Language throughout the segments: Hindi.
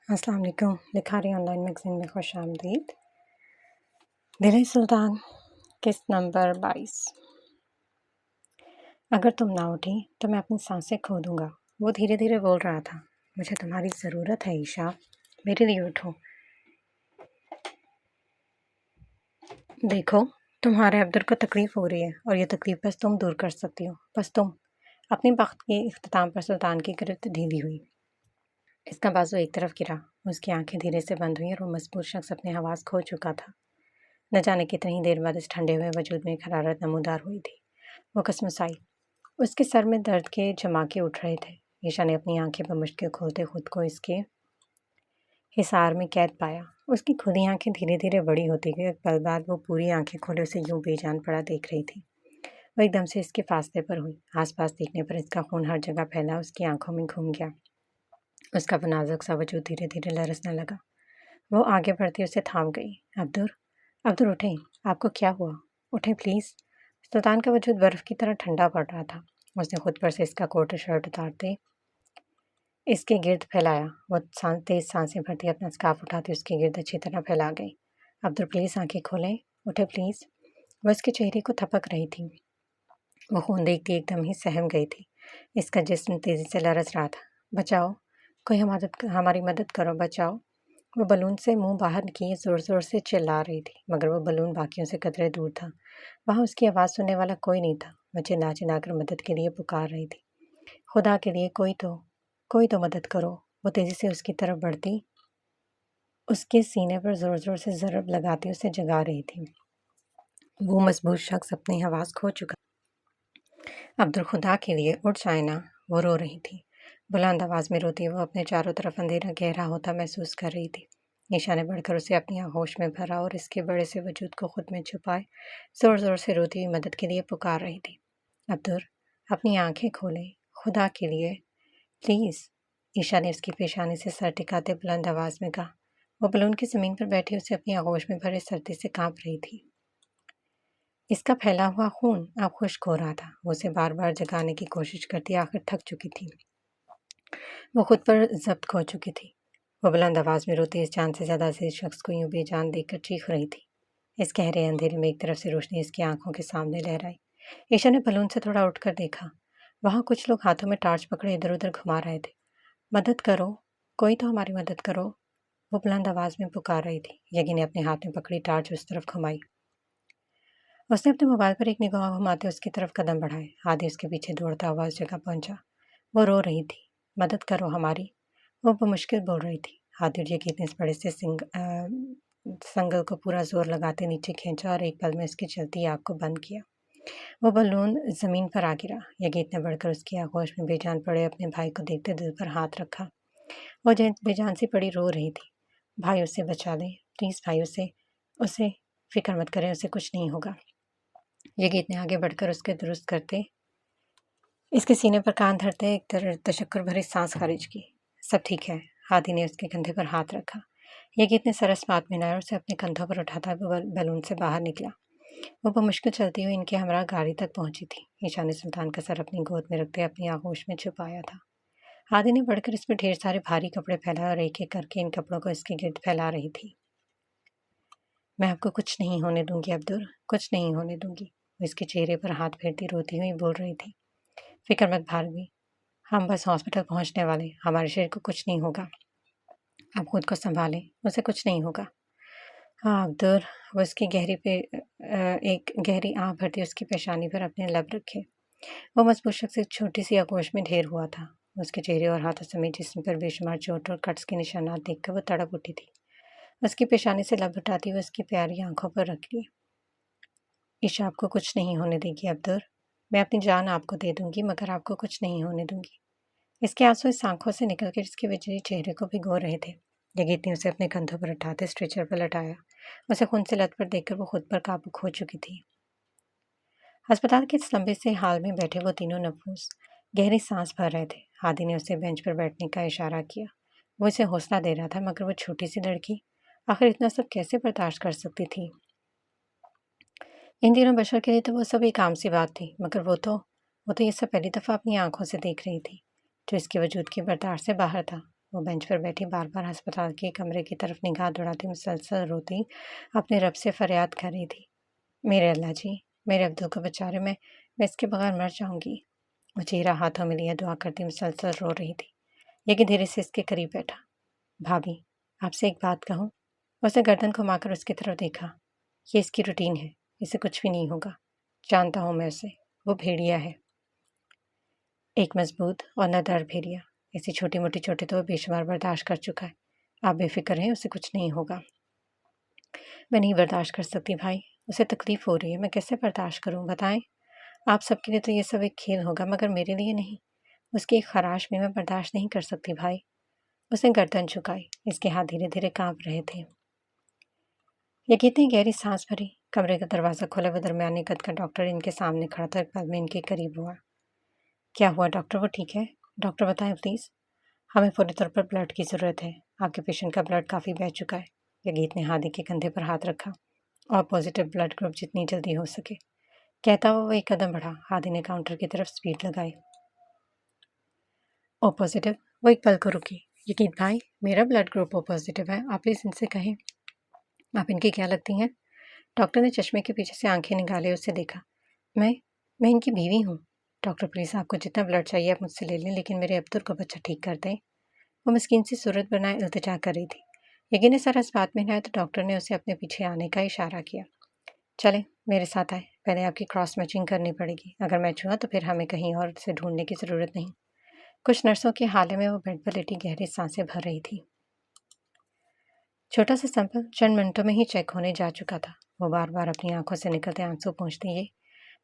अस्सलाम वालेकुम। लिखारी ऑनलाइन मैगज़ीन में खुश आमदीद। दिल सुल्तान किस्त नंबर 22। अगर तुम ना उठी तो मैं अपनी सांसें खो दूंगा। वो धीरे धीरे बोल रहा था। मुझे तुम्हारी ज़रूरत है ईशा, मेरे लिए उठो। देखो, तुम्हारे अब्दुल को तकलीफ़ हो रही है और ये तकलीफ़ बस तुम दूर कर सकती हो, बस तुम। अपनी बख्त के इख्तिताम पर सुल्तान की गिरफ्त ढीली हुई। इसका बाजू एक तरफ गिरा, उसकी आंखें धीरे से बंद हुई और वो मजबूर शख्स अपने हवास खो चुका था। न जाने कितनी देर बाद इस ठंडे हुए वजूद में एक हरारत नमूदार हुई थी। वो कसमसाई। उसके सर में दर्द के जमाके उठ रहे थे। ईशा ने अपनी आंखें बमुश्किल खोलते खुद को इसके हिसार में कैद पाया। उसकी खुद ही आंखें धीरे धीरे बड़ी होती गई। एक पल बाद वो पूरी आंखें खोले उसे यूं बेजान पड़ा देख रही थी। वो एकदम से इसके फासले पर हुई। आसपास देखने पर इसका खून हर जगह फैला उसकी आंखों में घूम गया। उसका वो नाजुक सा वजूद धीरे धीरे लरसने लगा। वो आगे बढ़ती उसे थाम गई। अब्दुल, अब्दुल उठें, आपको क्या हुआ? उठें प्लीज़। सुल्तान का वजूद बर्फ़ की तरह ठंडा पड़ रहा था। उसने खुद पर से इसका कोट और शर्ट उतारते इसके गिर्द फैलाया। वो तेज़ सांसें भरती अपना स्कार्फ उठाती उसके गिर्द अच्छी तरह फैला गई। अब्दुल प्लीज़ आंखें खोलें, उठे प्लीज़। वह इसके चेहरे को थपक रही थी। वो खून देखती एकदम ही सहम गई थी। इसका जिस्म तेज़ी से लरस रहा था। बचाओ, कोई हमारी मदद करो, बचाओ। वो बलून से मुंह बाहर किए ज़ोर ज़ोर से चिल्ला रही थी, मगर वो बलून बाकियों से कतरे दूर था। वहाँ उसकी आवाज़ सुनने वाला कोई नहीं था। वह चिल्ला चिल्लाकर मदद के लिए पुकार रही थी। खुदा के लिए कोई तो मदद करो। वो तेज़ी से उसकी तरफ बढ़ती उसके सीने पर ज़ोर ज़ोर से ज़रब लगाती उसे जगा रही थी। वो मजबूत शख्स अपनी आवाज़ खो चुका। अब्दुल, खुदा के लिए उठ जाए ना। वो रो रही थी। बुलंद आवाज़ में रोती वो अपने चारों तरफ अंधेरा गहरा होता महसूस कर रही थी। ईशा ने बढ़कर उसे अपनी आगोश में भरा और इसके बड़े से वजूद को खुद में छुपाए ज़ोर ज़ोर से रोती हुई मदद के लिए पुकार रही थी। अब्दुल, अपनी आंखें खोलें, खुदा के लिए, प्लीज़। ईशा ने उसकी पेशानी से सर टिकाते बुलंद आवाज़ में कहा। वो बलून की ज़मीन पर बैठी उसे अपनी आगोश में भरे सर्दी से कांप रही थी। इसका फैला हुआ खून अब खुश्क हो रहा था। वो उसे बार बार जगाने की कोशिश करती आखिर थक चुकी थी। वो खुद पर जब्त खो चुकी थी। वो बुलंद आवाज़ में रोती इस जान से ज़्यादा अजीज शख्स को यूं बेजान देखकर चीख रही थी। इस गहरे अंधेरे में एक तरफ से रोशनी इसकी आंखों के सामने लहराई। ईशा ने बलून से थोड़ा उठकर देखा। वहाँ कुछ लोग हाथों में टॉर्च पकड़े इधर उधर घुमा रहे थे। मदद करो, कोई तो हमारी मदद करो। वो बुलंद आवाज़ में पुकार रही थी। यगी ने अपने हाथ में पकड़ी टॉर्च उस तरफ घुमाई। उसने अपने मोबाइल पर एक निगाह घुमाते उसकी तरफ कदम बढ़ाए। आदि उसके पीछे दौड़ता हुआ उस जगह पहुंचा। वो रो रही थी। मदद करो हमारी, वो बमुश्किल बोल रही थी। आदि और यकी ने इस बड़े से संगल को पूरा जोर लगाते नीचे खींचा और एक पल में उसकी चलती आग को बंद किया। वो बलून जमीन पर आ गिरा। यगीत ने बढ़कर उसकी आगोश में बेजान पड़े अपने भाई को देखते दिल पर हाथ रखा। वो बेजान सी पड़ी रो रही थी। भाई, उसे बचा दे प्लीज़, भाई, उसे उसे फिक्र मत करें, उसे कुछ नहीं होगा। यगीत ने आगे बढ़कर उसके दुरुस्त करते इसके सीने पर कान धरते एक तशक्कुर भरी सांस खारिज की। सब ठीक है। हादी ने उसके कंधे पर हाथ रखा। यगीत ने सरस बात मिलाया और उसे अपने कंधों पर उठाता हुआ बैलून से बाहर निकला। वो बमुश्किल चलती हुई इनके हमरा गाड़ी तक पहुंची थी। ईशा ने सुल्तान का सर अपनी गोद में रखते अपनी आगोश में छुपाया था। हादी ने बढ़कर इस पर ढेर सारे भारी कपड़े फैलाए और एक एक करके इन कपड़ों को इसके गिर्द फैला रही थी। मैं आपको कुछ नहीं होने दूंगी अब्दुल, कुछ नहीं होने दूंगी। वो इसके चेहरे पर हाथ फेरती रोती हुई बोल रही थी। फिक्र मत भार्गवी, हम बस हॉस्पिटल पहुंचने वाले, हमारे शरीर को कुछ नहीं होगा। आप खुद को संभालें, उसे कुछ नहीं होगा। हाँ अब्दुल। वो उसकी एक गहरी आह भरती उसकी पेशानी पर अपने लब रखे। वो मजबूत शख्स एक छोटी सी आगोश में ढेर हुआ था। उसके चेहरे और हाथों समेत जिस्म पर बेशुमार चोट और कट्स के निशानात देखकर वो तड़प उठी थी। उसकी पेशानी से लब उठाती हुई उसकी प्यारी आंखों पर रख ली। ईशा आपको कुछ नहीं होने देगी अब्दुल। मैं अपनी जान आपको दे दूंगी, मगर आपको कुछ नहीं होने दूंगी। इसके आंसू इस आंखों से निकलकर इसके विजयी चेहरे को भिगो रहे थे। यगीत ने उसे अपने कंधों पर उठाते स्ट्रेचर पर लटाया। उसे खून से लथपथ देखकर वो खुद पर काबू खो चुकी थी। अस्पताल के इस लंबे से हाल में बैठे वो तीनों नफूस गहरी सांस भर रहे थे। हादी ने उसे बेंच पर बैठने का इशारा किया। वो इसे हौसला दे रहा था, मगर वो छोटी सी लड़की आखिर इतना सब कैसे बर्दाश्त कर सकती थी। इन दिनों बशर के लिए तो वो सब एक आम सी बात थी, मगर वो तो ये सब पहली दफ़ा अपनी आंखों से देख रही थी, जो इसके वजूद की बर्दाश्त से बाहर था। वो बेंच पर बैठी बार-बार अस्पताल के कमरे की तरफ निगाह दौड़ाती मुसलसल रोती अपने रब से फरियाद कर रही थी। मेरे अल्लाह जी, मेरे अब्दुल को बचा रहे, मैं इसके बगैर मर जाऊँगी। वो चेहरा हाथों में लिए दुआ करती मुसलसल रो रही थी। लेकिन धीरे से इसके करीब बैठा। भाभी, आपसे एक बात कहूँ? उसने गर्दन घुमाकर उसकी तरफ देखा। ये इसकी रूटीन है, इसे कुछ भी नहीं होगा। जानता हूँ मैं उसे, वो भेड़िया है। एक मजबूत और नदार भेड़िया। ऐसी छोटी-मोटी चोटें तो वो बेशुमार बर्दाश्त कर चुका है। आप बेफ़िक्र रहें, उसे कुछ नहीं होगा। मैं नहीं बर्दाश्त कर सकती भाई, उसे तकलीफ़ हो रही है, मैं कैसे बर्दाश्त करूँ बताएँ? आप सबके लिए तो ये सब एक खेल होगा मगर मेरे लिए नहीं। उसकी एक ख़राश भी मैं बर्दाश्त नहीं कर सकती भाई। उसने गर्दन झुकाई, इसके हाथ धीरे-धीरे काँप रहे थे। ये कितनी गहरी सांस भरी। कमरे का दरवाज़ा खोला, वो दरमियाने कद का डॉक्टर इनके सामने खड़ा था, एक पल में इनके करीब हुआ। क्या हुआ डॉक्टर, वो ठीक है? डॉक्टर बताएं प्लीज़। हमें पूरी तौर पर ब्लड की ज़रूरत है। आपके पेशेंट का ब्लड काफ़ी बह चुका है। यगीत ने हादी के कंधे पर हाथ रखा। और पॉजिटिव ब्लड ग्रुप जितनी जल्दी हो सके। कहता हुआ वो एक कदम बढ़ा। हादी ने काउंटर की तरफ स्पीड लगाई। O positive. वो एक पल को रुकी। यकीन भाई, मेरा ब्लड ग्रुप ओ पॉजिटिव है। आप प्लीज़ इनसे कहें। आप इनकी क्या लगती हैं? डॉक्टर ने चश्मे के पीछे से आंखें निकाले उसे देखा। मैं इनकी बीवी हूँ। डॉक्टर प्लीज़, आपको जितना ब्लड चाहिए आप मुझसे ले लें, लेकिन मेरे अब्दुल को बच्चा ठीक कर दें। वो मिस्कीन सी सूरत बनाए इल्तिजा कर रही थी। यकीन ने सर इस बात में नहीं आया तो डॉक्टर ने उसे अपने पीछे आने का इशारा किया। चलें, मेरे साथ आए। पहले आपकी क्रॉस मैचिंग करनी पड़ेगी। अगर मैच हुआ तो फिर हमें कहीं और से ढूंढने की ज़रूरत नहीं। कुछ नर्सों के हाले में वो बेड पर लेटी गहरी सांसें भर रही थी। छोटा सा सैंपल चंद मिनटों में ही चेक होने जा चुका था। वो बार बार अपनी आंखों से निकलते आंसू पोंछती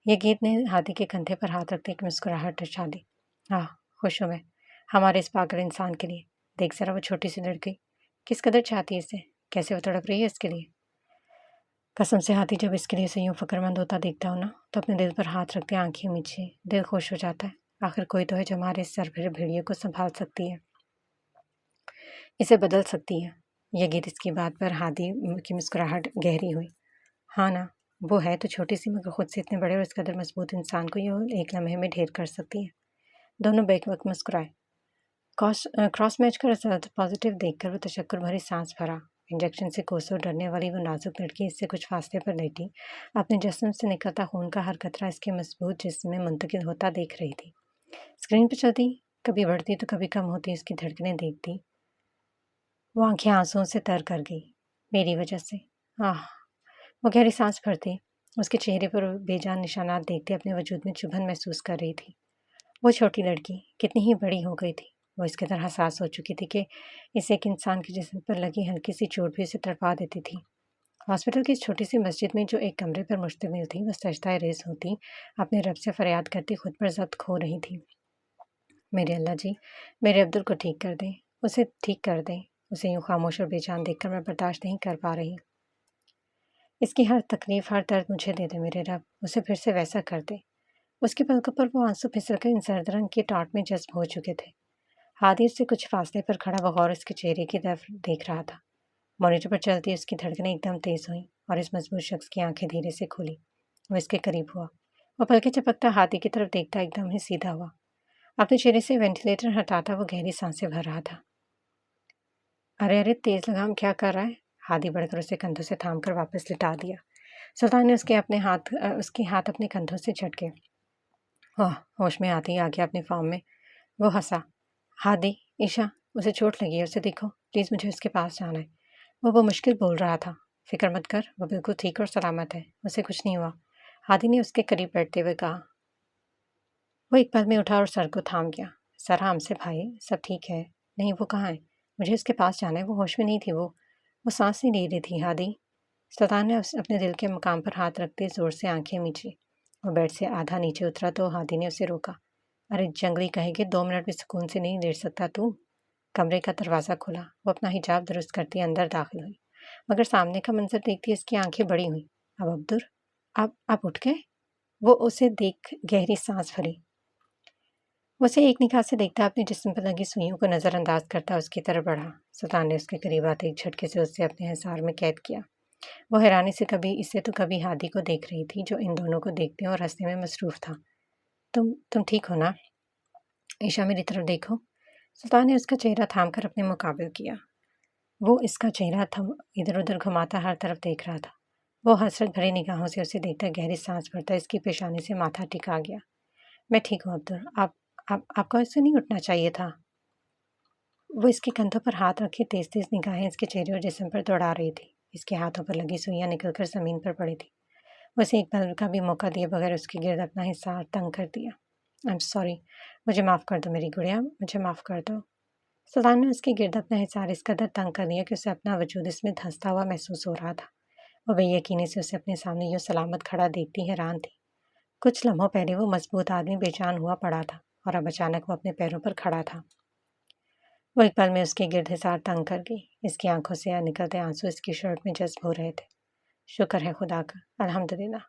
ये गीत ने हाथी के कंधे पर हाथ रखते एक मुस्कुराहट दर्शा दी। हाँ, खुश हूँ मैं, हमारे इस पागल इंसान के लिए। देख जरा वो छोटी सी लड़की किस कदर चाहती है इसे, कैसे वो तड़प रही है इसके लिए। कसम से हाथी, जब इसके लिए से यूं फिक्रमंद होता देखता हो ना, तो अपने दिल पर हाथ रखते आंखें मीचे दिल खुश हो जाता है। आखिर कोई तो है जो हमारे इस सरभरे भेड़िए को संभाल सकती है, इसे बदल सकती है। यह गीत इसकी बात पर हाथी की मुस्कुराहट गहरी हुई। हाँ ना, वो है तो छोटी सी मगर खुद से इतने बड़े और इस कदर मजबूत इंसान को ये एक लम्हे में ढेर कर सकती है। दोनों बेवक्त मुस्कुराए। क्रॉस मैच का रिजल्ट पॉजिटिव देखकर वो तशक्कुर भरी सांस भरा। इंजेक्शन से कोसों डरने वाली वो नाजुक लड़की इससे कुछ फासले पर लेटी अपने जिस्म से निकलता खून का हर कतरा इसके मजबूत जिस्म में मुंतकिल होता देख रही थी। स्क्रीन पर चलती, कभी बढ़ती तो कभी कम होती उसकी धड़कनें देखती वो आंखें आंसुओं से तर कर गई। मेरी वजह से। आह। वो गहरी सांस भरती उसके चेहरे पर बेजान निशानात देखते अपने वजूद में चुभन महसूस कर रही थी। वो छोटी लड़की कितनी ही बड़ी हो गई थी। वो इसके तरह एहसास हो चुकी थी कि इसे एक इंसान के जिस्म पर लगी हल्की सी चोट भी उसे तड़पा देती थी। हॉस्पिटल की इस छोटी सी मस्जिद में जो एक कमरे पर मुश्तमिल थी, वह सजदा रेज़ होती अपने रब से फरियाद करती खुद पर ज़ब्त खो रही थी। मेरे अल्लाह जी, मेरे अब्दुल को ठीक कर दें, उसे ठीक कर दें। उसे यूँ खामोश और बेजान देखकर मैं बर्दाश्त नहीं कर पा रही। इसकी हर तकलीफ़, हर दर्द मुझे दे दे मेरे रब, उसे फिर से वैसा कर दे। उसकी पलकों पर वो आंसू फिसलकर इन सर्द रंग की टाट में जज़्ब हो चुके थे। हादी उससे कुछ फासले पर खड़ा बगौर उसके चेहरे की तरफ देख रहा था। मॉनिटर पर चलती उसकी धड़कनें एकदम तेज़ हुईं और इस मजबूत शख्स की आंखें धीरे से खुली। वो इसके करीब हुआ। वो पलकें झपकता हाथी की तरफ देखता एकदम ही सीधा हुआ। अपने चेहरे से वेंटिलेटर हटाता वो गहरी सांसें भर रहा था। अरे अरे, तेज लगाम क्या कर रहा है? हादी बढ़कर उसे कंधों से थामकर वापस लिटा दिया। सुल्तान ने उसके हाथ अपने कंधों से झटके। वह होश में आते ही आ गया अपने फॉर्म में। वो हंसा। हादी, ईशा, उसे चोट लगी है, उसे देखो प्लीज़, मुझे उसके पास जाना है। वो मुश्किल बोल रहा था। फिक्र मत कर, वो बिल्कुल ठीक और सलामत है, उसे कुछ नहीं हुआ। हादी ने उसके करीब बैठते हुए कहा। वो एक पल में उठा और सर को थाम गया। सर, हमसे भाई, सब ठीक है। नहीं, वो कहाँ है? मुझे उसके पास जाना है। वो होश में नहीं थी। वो सांस नहीं ले रही थी। हादी। सुल्तान ने अपने दिल के मकाम पर हाथ रखते जोर से आंखें मीची। वो बेड से आधा नीचे उतरा तो हादी ने उसे रोका। अरे जंगली कहेगी, 2 मिनट भी सुकून से नहीं लेट सकता तू? कमरे का दरवाज़ा खुला। वो अपना हिजाब दुरुस्त करती अंदर दाखिल हुई, मगर सामने का मंजर देखती उसकी आंखें बड़ी हुई। अब अब्दुल, आप उठ गए? वो उसे देख गहरी सांस भरी। उसे एक निगाह से देखता अपने जिस्म पर लगी सुइयों को नज़रअंदाज करता उसकी तरफ बढ़ा। सुल्तान ने उसके करीब आते एक झटके से उसे अपने हिसार में कैद किया। वो हैरानी से कभी इसे तो कभी हादी को देख रही थी, जो इन दोनों को देखने और हंसने में मसरूफ था। तुम ठीक हो ना? ईशा, मेरी तरफ देखो। सुल्तान ने उसका चेहरा थाम कर अपने मुकाबिल किया। वो इसका चेहरा थम इधर उधर घुमाता हर तरफ देख रहा था। वो हसरत भरी निगाहों से उसे देखकर गहरी सांस भरता इसकी पेशानी से माथा टिका गया। मैं ठीक हूँ अब्दुल, आपको ऐसे नहीं उठना चाहिए था। वो इसके कंधों पर हाथ रखे तेज तेज निगाहें इसके चेहरे और जिस्म पर दौड़ा रही थी। इसके हाथों पर लगी सुइयां निकलकर जमीन पर पड़ी थी। उसे एक पल का भी मौका दिए बगैर उसके गिर्द अपना हिस्सा तंग कर दिया। आई एम सॉरी, मुझे माफ़ कर दो मेरी गुड़िया, मुझे माफ़ कर दो। सुल्तान ने उसके गिर्द अपना हिसार इस कदर तंग कर दिया कि उसे अपना वजूद इसमें धंसता हुआ महसूस हो रहा था। वो बेयकीनी से उसे अपने सामने यूँ सलामत खड़ा देखती हैरान थी। कुछ लम्हों पहले वो मजबूत आदमी बेजान हुआ पड़ा था और अब अचानक वो अपने पैरों पर खड़ा था। वो एक पल में उसके गिर्द हिसार तंग कर गई। इसकी आंखों से निकलते आंसू इसकी शर्ट में जज्ब हो रहे थे। शुक्र है खुदा का, अल्हम्दुलिल्लाह।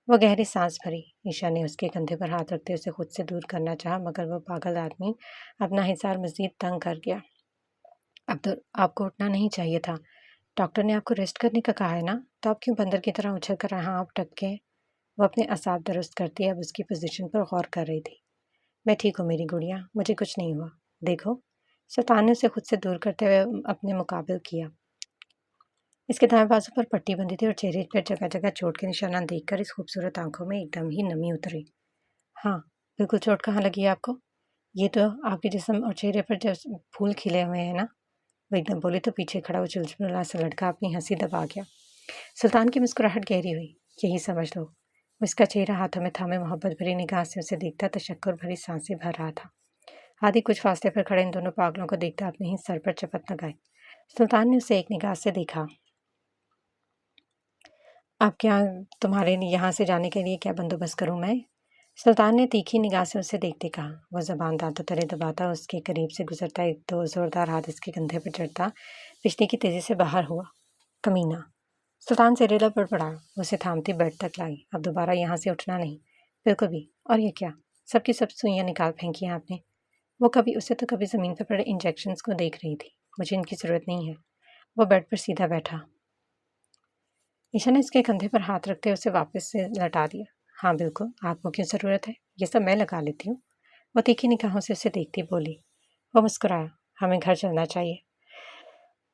वो गहरी सांस भरी। ईशा ने उसके कंधे पर हाथ रखते उसे खुद से दूर करना चाहा, मगर वो पागल आदमी अपना हिसार मजीद तंग कर गया। अब तो आपको उठना नहीं चाहिए था। डॉक्टर ने आपको रेस्ट करने का कहा है ना, तो आप क्यों बंदर की तरह उछल कर यहाँ आप टपके? वो अपने असाब दुरुस्त करती अब उसकी पोजीशन पर गौर कर रही थी। मैं ठीक हूँ मेरी गुड़िया, मुझे कुछ नहीं हुआ। देखो, शैतान ने उसे खुद से दूर करते हुए अपने मुकाबिल किया। इसके दाएं बाजू पर पट्टी बंधी थी और चेहरे पर जगह जगह चोट के निशान देखकर इस खूबसूरत आंखों में एकदम ही नमी उतरी। हाँ, बिल्कुल। चोट कहाँ लगी है आपको? ये तो आपके जिस्म और चेहरे पर जब फूल खिले हुए हैं ना। वो एकदम बोली तो पीछे खड़ा वो चुलचुला सा लड़का अपनी हंसी दबा गया। सुल्तान की मुस्कुराहट गहरी हुई। यही समझ लो। उसका चेहरा हाथों में थामे मोहब्बत भरी निगाह से उसे देखता तशक्कुर भरी सांसें भर रहा था। हादी कुछ फासले पर खड़े इन दोनों पागलों को देखता अपने ही सर पर चपत लगाई। सुल्तान ने उसे एक निगाह से देखा। अब क्या तुम्हारे यहाँ से जाने के लिए क्या बंदोबस्त करूँ मैं? सुल्तान ने तीखी निगाह से उसे देखते कहा। वह जबान दांतों तले दबाता उसके करीब से गुजरता एक तो जोरदार हाथ इसके कंधे पर चढ़ता बिजली की तेजी से बाहर हुआ। कमीना। सुल्तान से रेला पर पड़ा, उसे थामती बेड तक लाई। अब दोबारा यहाँ से उठना नहीं, बिल्कुल भी। और ये क्या, सबकी सब सुइयां निकाल फेंकी हैं आपने? वो कभी उसे तो कभी ज़मीन पर पड़े इंजेक्शन्स को देख रही थी। मुझे इनकी ज़रूरत नहीं है। वो बेड पर सीधा बैठा। ईशा ने उसके कंधे पर हाथ रखते उसे वापस से लौटा दिया। हाँ बिल्कुल, आपको क्यों ज़रूरत है? ये सब मैं लगा लेती हूँ। वो तीखी निगाहों से उसे देखती बोली। वो मुस्कुराया। हमें घर चलना चाहिए।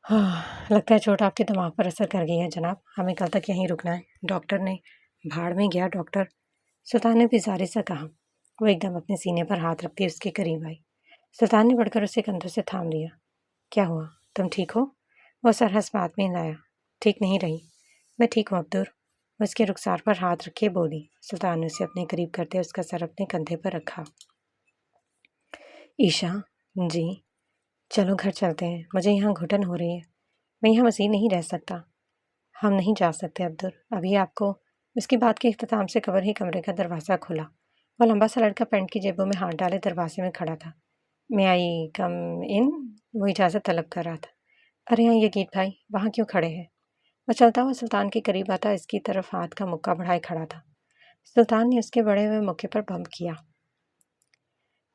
हाँ, लगता है चोट आपके दिमाग पर असर कर गई है जनाब। हमें कल तक यहीं रुकना है। डॉक्टर ने भाड़ में गया डॉक्टर। सुल्तान ने बेजारी से कहा। वो एकदम अपने सीने पर हाथ रखती उसके करीब आई। सुल्तान ने बढ़कर उसे कंधों से थाम लिया। क्या हुआ, तुम ठीक हो? वो सरहस बात में लाया। ठीक नहीं रही। मैं ठीक हूँ अब्दुल। वो उसके रुखसार पर हाथ रखे बोली। सुल्तान ने उसे अपने करीब करते उसका सर अपने कंधे पर रखा। ईशा जी, चलो घर चलते हैं। मुझे यहाँ घुटन हो रही है। मैं यहाँ मज़ीद नहीं रह सकता। हम नहीं जा सकते अब्दुल। अभी आपको। उसकी बात के इख्तिताम से कबर ही कमरे का दरवाज़ा खुला। वह लंबा सा लड़का पैंट की जेबों में हाथ डाले दरवाजे में खड़ा था। मैं आई कम इन? वो इजाज़त तलब कर रहा था। अरे हाँ, ये गीत भाई वहाँ क्यों खड़े हैं? वह चलता हुआ सुल्तान के करीब आता इसकी तरफ हाथ का मुक्का बढ़ाए खड़ा था। सुल्तान ने उसके बढ़े हुए मुक्के पर बम किया।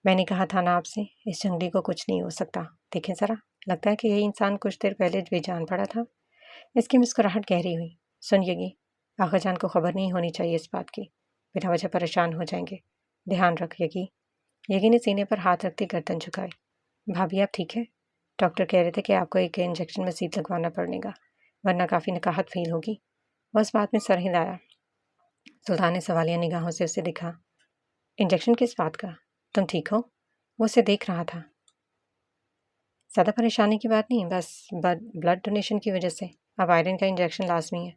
मैंने कहा था ना आपसे, इस जंगली को कुछ नहीं हो सकता। देखें ज़रा, लगता है कि यही इंसान कुछ देर पहले बेजान पड़ा था। इसकी मुस्कुराहट गहरी हुई। सुन यगी, आगाजान को खबर नहीं होनी चाहिए इस बात की। बिना वजह परेशान हो जाएंगे। ध्यान रख यगी। यगी ने सीने पर हाथ रखते गर्दन झुकाई। भाभी आप ठीक है? डॉक्टर कह रहे थे कि आपको एक इंजेक्शन मज़ीद लगवाना पड़ेगा, वरना काफ़ी नकाहत फील होगी। वह उस बात में सर हिलाया। सुल्तान ने सवालिया निगाहों से उसे देखा। इंजेक्शन किस बात का? तुम ठीक हो? वो उसे देख रहा था। ज़्यादा परेशानी की बात नहीं, बस ब्लड डोनेशन की वजह से। अब आयरन का इंजेक्शन लाजमी है।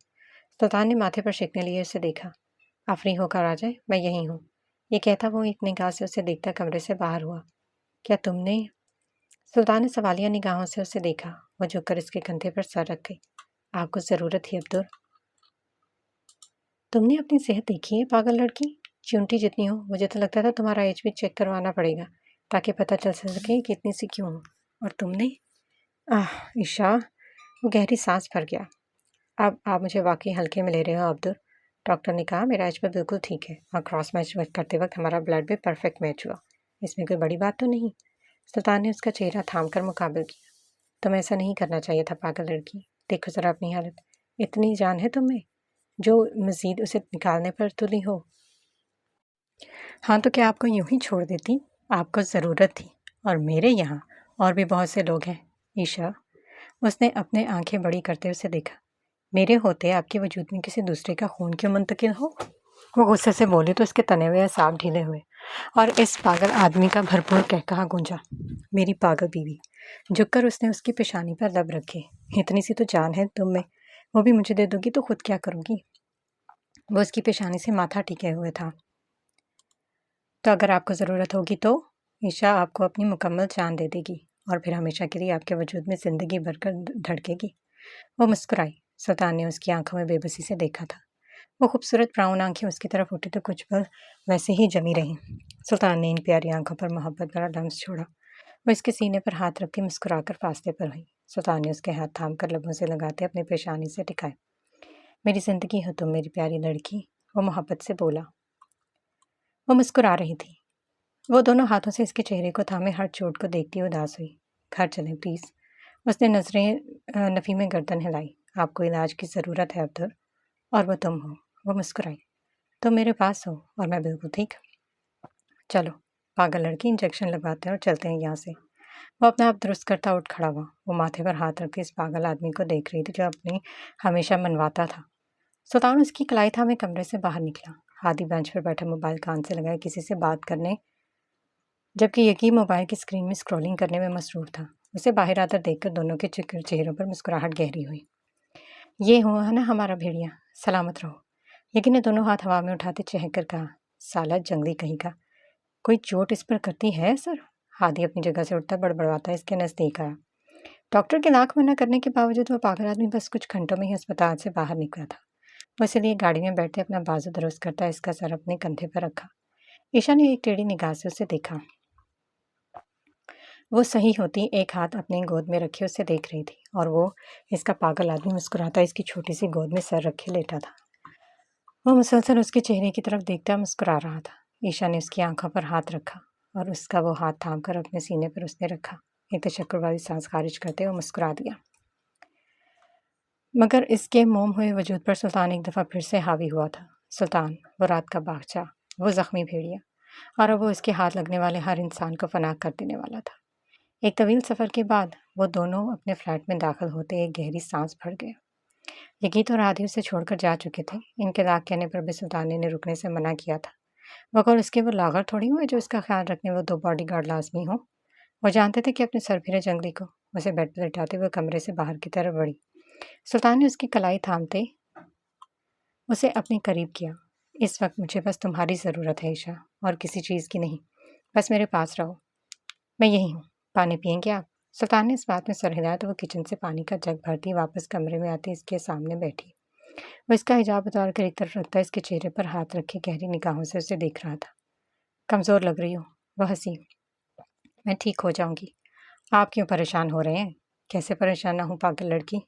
सुल्तान ने माथे पर शेकने लिए उसे देखा। आप फ्री होकर आ जाए, मैं यहीं हूँ। ये कहता वो एक निगाह से उसे देखता कमरे से बाहर हुआ। क्या तुमने? सुल्तान ने सवालिया निगाहों से उसे देखा। वो झुककर इसके कंधे पर सर रख गई। आपको ज़रूरत थी अब्दुल। तुमने अपनी सेहत देखी है पागल लड़की? चूंटी जितनी हो। मुझे तो लगता था तुम्हारा एच भी चेक करवाना पड़ेगा ताकि पता चल सके कि इतनी सी क्यों हो। और तुमने? आह ईशा। वो गहरी सांस भर गया। अब आप मुझे वाकई हल्के में ले रहे हो अब्दुल। डॉक्टर ने कहा मेरा एच बिल्कुल ठीक है और क्रॉस मैच करते वक्त हमारा ब्लड भी परफेक्ट मैच हुआ। इसमें कोई बड़ी बात तो नहीं। सुल्तान ने उसका चेहरा थाम कर मुकाबल किया। तुम्हें ऐसा नहीं करना चाहिए था पागल लड़की। देखो ज़रा अपनी हालत। इतनी जान है तुम्हें जो मज़ीद उसे निकालने पर तुली हो। हाँ तो क्या आपको यूं ही छोड़ देती? आपको ज़रूरत थी और मेरे यहाँ और भी बहुत से लोग हैं ईशा। उसने अपने आंखें बड़ी करते उसे देखा। मेरे होते आपके वजूद में किसी दूसरे का खून क्यों मुंतकिल हो? वो गुस्से से बोली तो उसके तने हुए सांप ढीले हुए और इस पागल आदमी का भरपूर कहकहा गूंजा। मेरी पागल बीवी। झुककर उसने उसकी पेशानी पर लब रखे। इतनी सी तो जान है तुम में, वो भी मुझे दे दोगी तो खुद क्या करोगी? वो उसकी पेशानी से माथा टिके हुए था। तो अगर आपको ज़रूरत होगी तो ईशा आपको अपनी मुकम्मल जान दे देगी और फिर हमेशा के लिए आपके वजूद में ज़िंदगी भरकर धड़केगी। वो मुस्कुराई। सुल्तान ने उसकी आंखों में बेबसी से देखा था। वो खूबसूरत ब्राउन आंखें उसकी तरफ उठी तो कुछ पल वैसे ही जमी रहीं। सुल्तान ने इन प्यारी आंखों पर मोहब्बत भरा लम्स छोड़ा। वो इसके सीने पर हाथ रख के मुस्कुराकर फासले पर हुई। सुल्तान ने उसके हाथ थाम कर लबों से लगाते अपनी पेशानी से टिकाए। मेरी जिंदगी हो तुम मेरी प्यारी लड़की, वो मोहब्बत से बोला। वो मुस्कुरा रही थी। वो दोनों हाथों से इसके चेहरे को थामे हर चोट को देखती उदास हुई। घर चलें प्लीज़। उसने नजरें नफ़ी में गर्दन हिलाई। आपको इलाज की ज़रूरत है अब्दुल, और वो तुम हो। वो मुस्कुराई। तुम मेरे पास हो और मैं बिल्कुल ठीक। चलो पागल लड़की, इंजेक्शन लगाते हैं और चलते हैं यहाँ से। वो अपना आप दुरुस्त करता उठ खड़ा हुआ। वो माथे पर हाथ रख के इस पागल आदमी को देख रही थी जो अपनी हमेशा मनवाता था। सुल्तान उसकी कलाई थामे कमरे से बाहर निकला। हादी बेंच पर बैठा मोबाइल कान से लगाए किसी से बात करने, जबकि यकीन मोबाइल की स्क्रीन में स्क्रॉलिंग करने में मसरूफ था। उसे बाहर आकर देखकर दोनों के चेहरों पर मुस्कुराहट गहरी हुई। ये हुआ है ना हमारा भेड़िया, सलामत रहो। यकीन ने दोनों हाथ हवा में उठाते चहक कर कहा, साला जंगली कहीं का, कोई चोट इस पर करती है सर? हादी अपनी जगह से उठता बड़बड़ाता इसके नजदीक आया। डॉक्टर के लाख मना करने के बावजूद वो पागल आदमी बस कुछ घंटों में ही अस्पताल से बाहर निकला था। वो इसलिए गाड़ी में बैठते अपना बाजू दुरुस्त करता इसका सर अपने कंधे पर रखा। ईशा ने एक टेढ़ी निगाह से उसे देखा। वो सही होती एक हाथ अपनी गोद में रखे उसे देख रही थी और वो इसका पागल आदमी मुस्कुराता इसकी छोटी सी गोद में सर रखे लेटा था। वो मुसलसल उसके चेहरे की तरफ देखता मुस्कुरा रहा था। ईशा ने उसकी आंखों पर हाथ रखा और उसका वो हाथ थाम कर अपने सीने पर उसने रखा। एक तशक्कुर वाली सांस खारिज करते हुए मुस्कुरा दिया। मगर इसके मोम हुए वजूद पर सुल्तान एक दफ़ा फिर से हावी हुआ था। सुल्तान, वो रात का बादशाह, वो ज़ख्मी भेड़िया, और अब वो इसके हाथ लगने वाले हर इंसान को फनाह कर देने वाला था। एक तवील सफ़र के बाद वो दोनों अपने फ्लैट में दाखिल होते एक गहरी सांस भर गए। यकीत और आदि उसे छोड़कर जा चुके थे। इनके लाख कहने पर भी सुल्तान ने रुकने से मना किया था। मगर उसके वो लागर थोड़ी हुए जो इसका ख्याल रखने वो 2 बॉडीगार्ड लाज़मी हो। वो जानते थे कि अपने सरफिरे जंगली को उसे बेड पर लिटाते हुए कमरे से बाहर की तरफ बढ़ी। सुल्तान ने उसकी कलाई थामते उसे अपने करीब किया। इस वक्त मुझे बस तुम्हारी ज़रूरत है ईशा, और किसी चीज़ की नहीं। बस मेरे पास रहो, मैं यही हूँ। पानी पियेंगे आप? सुल्तान ने इस बात में सर हिलाया तो वो किचन से पानी का जग भरती वापस कमरे में आती इसके सामने बैठी। वो इसका हिजाब उतार कर एक तरफ रखता इसके चेहरे पर हाथ रखे गहरी निगाहों से उसे देख रहा था। कमज़ोर लग रही हो, वह हंसी। मैं ठीक हो जाऊंगी। आप क्यों परेशान हो रहे हैं? कैसे परेशान ना हूँ पागल लड़की?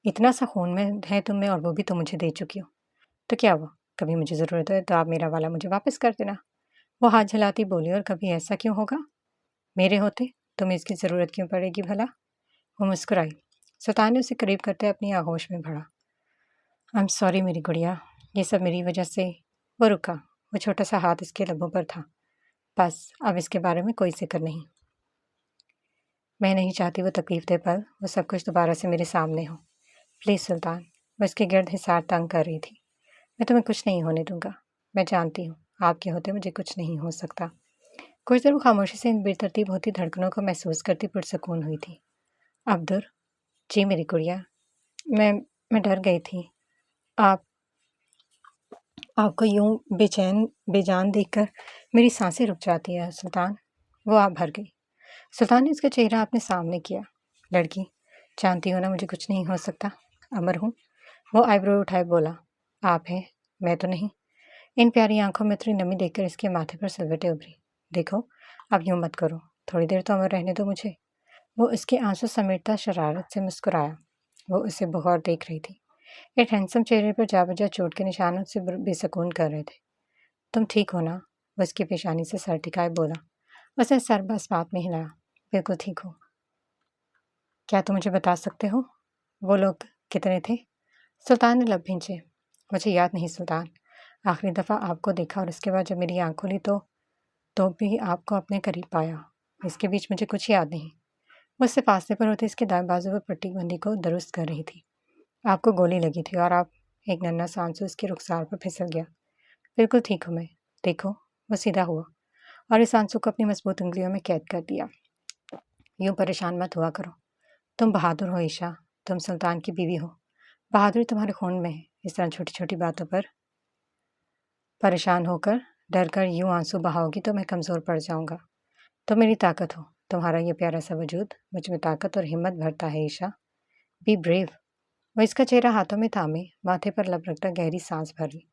इतना सा खून में है तुम में और वो भी तुम मुझे दे चुकी हो। तो क्या हुआ? कभी मुझे ज़रूरत है तो आप मेरा वाला मुझे वापस कर देना। वो हाथ झलाती बोली, और कभी ऐसा क्यों होगा? मेरे होते तुम्हें इसकी ज़रूरत क्यों पड़ेगी भला? वो मुस्कुराई। सुल्तान ने उसे करीब करते अपनी आगोश में भरा। आई एम सॉरी मेरी गुड़िया, ये सब मेरी वजह से। वो रुका। वो छोटा सा हाथ इसके लबों पर था। बस अब इसके बारे में कोई जिक्र नहीं। मैं नहीं चाहती वो तकलीफ दे, पर वो सब कुछ दोबारा से मेरे सामने हो। प्लीज़ सुल्तान। वो इसके गिर्द हिसार तंग कर रही थी। मैं तुम्हें कुछ नहीं होने दूंगा। मैं जानती हूँ आपके होते मुझे कुछ नहीं हो सकता। कुछ देर वो खामोशी से इन बेतरतीब होती धड़कनों को महसूस करती पुरसकून हुई थी। अब्दुल, जी मेरी गुड़िया, मैं मैं डर गई थी। आप आपको यूं बेजान देखकर मेरी सांसें रुक जाती है सुल्तान। वो आप भर गई। सुल्तान ने उसका चेहरा अपने सामने किया। लड़की, जानती हो ना मुझे कुछ नहीं हो सकता। अमर हूँ। वो आईब्रो उठाए बोला, आप हैं, मैं तो नहीं। इन प्यारी आंखों में उतरी नमी देखकर इसके माथे पर सलवटें उभरी। देखो, अब यूं मत करो, थोड़ी देर तो अमर रहने दो मुझे। वो उसके आंसू समेटता शरारत से मुस्कुराया। वो उसे बगौर देख रही थी। एक हैंडसम चेहरे पर जा बजा चोट के निशान उससे बेसकून कर रहे थे। तुम ठीक हो ना? वो उसकी पेशानी से सर टिकाए बोला। उसने सर बस बात में हिलाया। बिल्कुल ठीक हो। क्या तुम मुझे बता सकते हो वो लोग कितने थे? सुल्तान ने लब भींचे। मुझे याद नहीं सुल्तान। आखिरी दफ़ा आपको देखा और उसके बाद जब मेरी आँख खुली तो भी आपको अपने करीब पाया। इसके बीच मुझे कुछ याद नहीं। वो उससे फासले पर होते इसके दाएं बाजू पर पट्टी बंदी को दुरुस्त कर रही थी। आपको गोली लगी थी और आप एक नन्हा सा आंसू उसके रुखसार पर फिसल गया। बिल्कुल ठीक हूँ मैं। देखो, वो सीधा हुआ और इस आंसू को अपनी मजबूत उंगलियों में कैद कर दिया। यूं परेशान मत हुआ करो। तुम बहादुर हो ईशा, तुम सुल्तान की बीवी हो। बहादुरी तुम्हारे खून में है। इस तरह छोटी छोटी बातों पर परेशान होकर डर कर यूं आंसू बहाओगी तो मैं कमज़ोर पड़ जाऊंगा। तुम मेरी ताकत हो। तुम्हारा ये प्यारा सा वजूद मुझ में ताकत और हिम्मत भरता है ईशा। Be brave. वो इसका चेहरा हाथों में थामे माथे पर लब रखकर गहरी सांस भरी।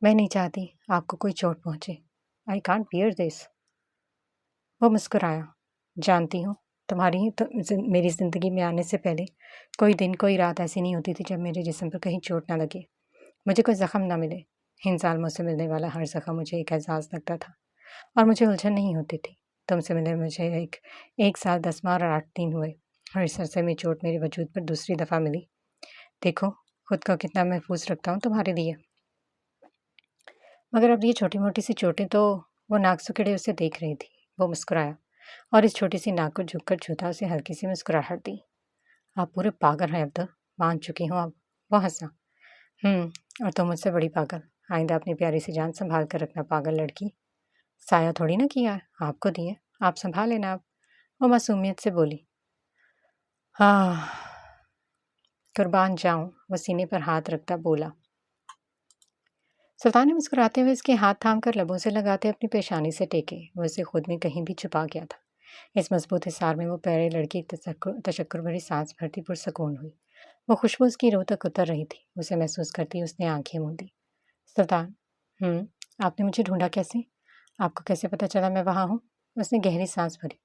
मैं नहीं चाहती आपको कोई चोट पहुंचे। I can't beer this. वो मुस्कुराया। जानती हूँ, तुम्हारी मेरी ज़िंदगी में आने से पहले कोई दिन कोई रात ऐसी नहीं होती थी जब मेरे जिस्म पर कहीं चोट ना लगे, मुझे कोई ज़ख्म ना मिले। इन सालों से मिलने वाला हर ज़ख्म मुझे एक एहसास लगता था और मुझे उलझन नहीं होती थी। तुमसे मिले मुझे एक साल 10 माह और 8 दिन हुए और इस अरसे में चोट मेरे वजूद पर दूसरी दफ़ा मिली। देखो, खुद को कितना महफूज रखता हूँ तुम्हारे लिए। मगर अब ये छोटी मोटी सी चोटें तो। वो नाक सुखेड़े उसे देख रही थी। वो मुस्कुराया और इस छोटी सी नाक को झुककर छूता उसे हल्की सी मुस्कुराहट दी। आप पूरे पागल हैं अब तो। मान चुकी हूँ अब। वो हंसा। और तुम मुझसे बड़ी पागल। आइंदा अपनी प्यारी सी जान संभाल कर रखना पागल लड़की। साया थोड़ी ना किया है, आपको दिए, आप संभाल लेना आप। वो मासूमियत से बोली। हाँ, कुर्बान जाऊं। वो सीने पर हाथ रखता बोला। सुल्तान ने मुस्कुराते हुए उसके हाथ थाम कर लबों से लगाते अपनी पेशानी से टेके। वो उसे खुद में कहीं भी छुपा गया था। इस मजबूत हिसार में वो प्यारी लड़की तशक्कुर भरी सांस भरती पुरसकून हुई। वो खुशबू उसकी रूह तक उतर रही थी। उसे महसूस करती उसने आंखें मूंदी। सुल्तान, आपने मुझे ढूंढा कैसे? आपको कैसे पता चला मैं वहाँ हूँ? उसने गहरी सांस भरी।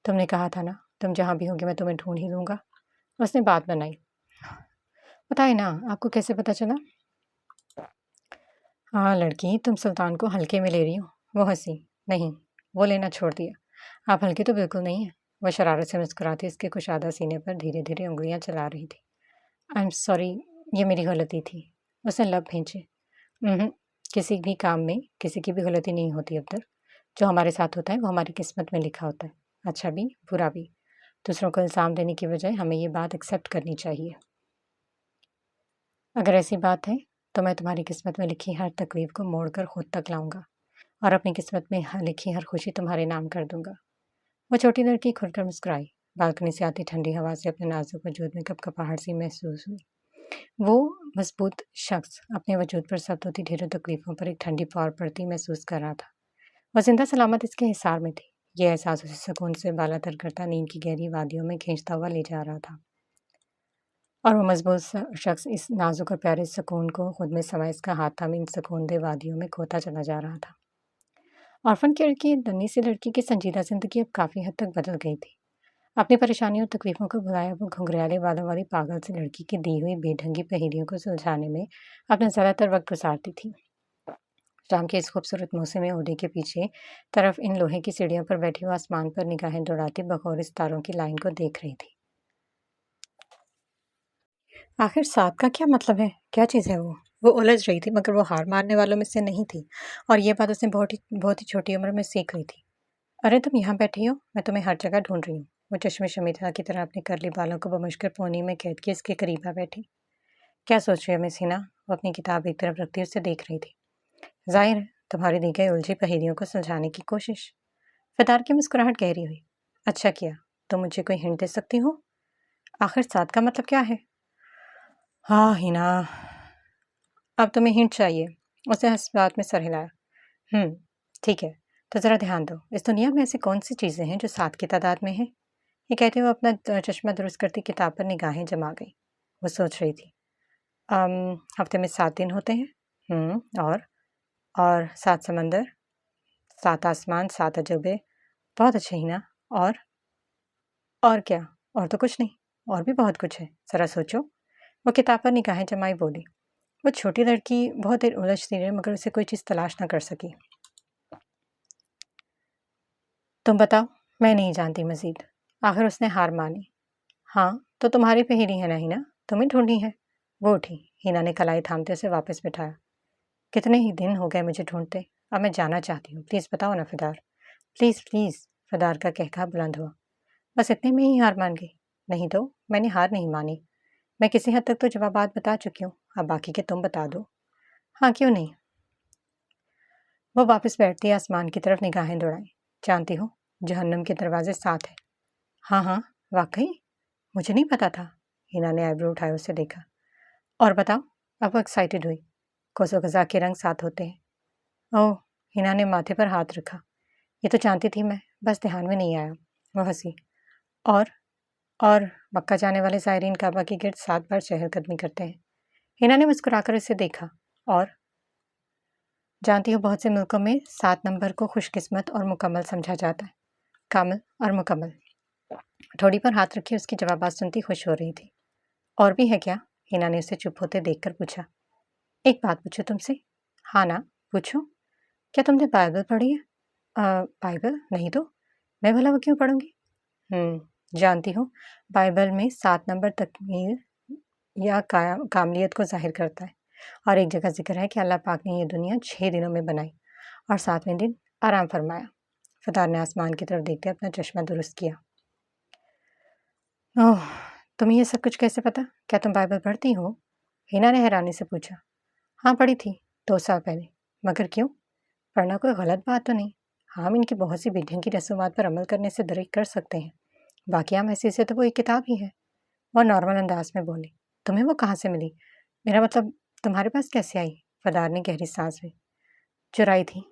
तुमने कहा था ना, तुम जहाँ भी होगी मैं तुम्हें ढूंढ ही लूंगा। उसने बात बनाई। बताए ना, आपको कैसे पता चला? हाँ लड़की, तुम सुल्तान को हल्के में ले रही हो। वो हंसी। नहीं, वो लेना छोड़ दिया। आप हल्के तो बिल्कुल नहीं है। वह शरारत से मुस्कुराती उसके कुशादा सीने पर धीरे धीरे उंगलियां चला रही थी। आई एम सॉरी, ये मेरी गलती थी। उसने लब खींचे। किसी भी काम में किसी की भी गलती नहीं होती अब्दुल। जो हमारे साथ होता है वो हमारी किस्मत में लिखा होता है, अच्छा भी बुरा भी। दूसरों को इल्ज़ाम देने की बजाय हमें ये बात एक्सेप्ट करनी चाहिए। अगर ऐसी बात है तो मैं तुम्हारी किस्मत में लिखी हर तकलीफ को मोड़ कर खुद तक लाऊंगा और अपनी किस्मत में लिखी हर खुशी तुम्हारे नाम कर दूंगा। वो छोटी लड़की खुलकर मुस्कुराई। बालकनी से आती ठंडी हवा से अपने नाजुक वजूद में कपकपाहट सी महसूस हुई। वो मजबूत शख्स अपने वजूद पर सख्त होती ढेरों तकलीफों पर एक ठंडी फौर पड़ती महसूस कर रहा था। वह जिंदा सलामत इसके हिसार में थी। यह एहसास उसे सुकून से बालातर करता नींद की गहरी वादियों में खींचता हुआ ले जा रहा था। और वो मजबूत शख्स इस नाजुक और प्यारे सुकून को खुद में समा इसका हाथ थामे इन सुकूनदेह वादियों में खोता चला जा रहा था। ऑर्फन केयर की नन्ही सी लड़की की संजीदा जिंदगी अब काफ़ी हद तक बदल गई थी। अपनी परेशानियों और तकलीफों को भुलाया वो घुंघराले बालों वाली पागल सी लड़की की दी हुई बेढंगी पहेलियों को सुलझाने में अपना ज़्यादातर वक्त गुजारती थी। शाम के इस खूबसूरत मौसम में ओहदे के पीछे तरफ इन लोहे की सीढ़ियों पर बैठी वो आसमान पर निगाहें दौड़ाती बखौर इस तारों की लाइन को देख रही थी। आखिर साथ का क्या मतलब है? क्या चीज़ है वो? वो उलझ रही थी मगर वो हार मानने वालों में से नहीं थी और ये बात उसने बहुत ही छोटी उम्र में सीख ली थी। अरे तुम यहाँ बैठी हो, मैं तुम्हें हर जगह ढूंढ रही हूँ। वो चश्मे शमीता की तरह अपने करली बालों को बमुश्किल पोनी में कैद के इसके करीब आ बैठी। क्या सोच रही हो मिस हिना? वो अपनी किताब एक तरफ रखती उसे देख रही थी। जाहिर है तुम्हारी दी गई उलझी पहेलियों को सुलझाने की कोशिश। फतार की मुस्कुराहट गहरी हुई। अच्छा किया। तुम मुझे कोई हिंट दे सकती हो? आखिर साथ का मतलब क्या है? हाँ हिना, अब तुम्हें हिंट चाहिए। उसने इस बात में सर हिलाया। ठीक है, तो ज़रा ध्यान दो। इस दुनिया में ऐसी कौन सी चीज़ें हैं जो 7 की तादाद में हैं? ये कहते हुए अपना चश्मा दुरुस्त करती किताब पर निगाहें जमा गई। वो सोच रही थी। हफ्ते में 7 दिन होते हैं। और 7 समंदर, 7 आसमान, 7 अजूबे। बहुत अच्छे ही ना। और क्या? और तो कुछ नहीं। और भी बहुत कुछ है, ज़रा सोचो। वो किताब पर निगाहें जमाई बोली। वो छोटी लड़की बहुत देर उलझती रही मगर उसे कोई चीज़ तलाश ना कर सकी। तुम बताओ। मैं नहीं जानती मज़ीद। आखिर उसने हार मानी। हाँ, तो तुम्हारी पहेली है ना हिना, तुम्हें ढूंढनी है। वो उठी। हिना ने कलाई थामते उसे वापस बिठाया। कितने ही दिन हो गए मुझे ढूंढते। अब मैं जाना चाहती हूँ, प्लीज़ बताओ ना फिदार। Please please. फदार का कहका बुलंद हुआ। बस इतने में ही हार मान गई? नहीं तो मैंने हार नहीं मानी। मैं किसी हद तक तो जवाबात बता चुकी हूँ, अब बाकी के तुम बता दो। हाँ, क्यों नहीं। वो वापस बैठती आसमान की तरफ निगाहें दौड़ाई। जानती हो, जहन्नुम के दरवाजे साथ है। हाँ हाँ, वाकई? मुझे नहीं पता था। हिना ने आईब्रो उठाए उसे देखा। और बताओ। अब वो एक्साइटेड हुई। कोसो कज़ा के रंग साथ होते हैं। ओह। हिना ने माथे पर हाथ रखा। ये तो जानती थी मैं, बस ध्यान में नहीं आया। वो हंसी। और और मक्का जाने वाले ज़ायरीन काबा के गिर्द 7 बार चहलकदमी करते हैं। हिना ने मुस्कुराकर इसे देखा। और जानती हो, बहुत से मुल्कों में 7 नंबर को खुशकिस्मत और मुकम्मल समझा जाता है। कामिल और मुकम्मल। थोड़ी पर हाथ रखी उसकी जवाबात सुनती खुश हो रही थी। और भी है क्या? हिना ने उसे चुप होते देखकर पूछा। एक बात पूछो तुमसे। हाँ ना, पूछो। क्या तुमने बाइबल पढ़ी है? बाइबल नहीं तो मैं भला वो क्यों पढ़ूंगी? जानती हो, बाइबल में 7 नंबर तकमील या कामलियत को जाहिर करता है। और एक जगह जिक्र है कि अल्लाह पाक ने ये दुनिया 6 दिनों में बनाई और 7वें दिन आराम फरमाया। फतार ने आसमान की तरफ देखते अपना चश्मा दुरुस्त किया। ओह, तुम्हें ये सब कुछ कैसे पता? क्या तुम बाइबल पढ़ती हो? हिना ने हैरानी से पूछा। हाँ, पढ़ी थी 2 साल पहले। मगर क्यों? पढ़ना कोई गलत बात तो नहीं। हम इनकी बहुत सी विधियों की रसूमात पर अमल करने से दरेक कर सकते हैं। बाकी हम ऐसी से तो वो एक किताब ही है। वह नॉर्मल अंदाज में बोली। तुम्हें वो कहाँ से मिली? मेरा मतलब, तुम्हारे पास कैसे आई? फदार ने गहरी सांस ली। चुराई थी।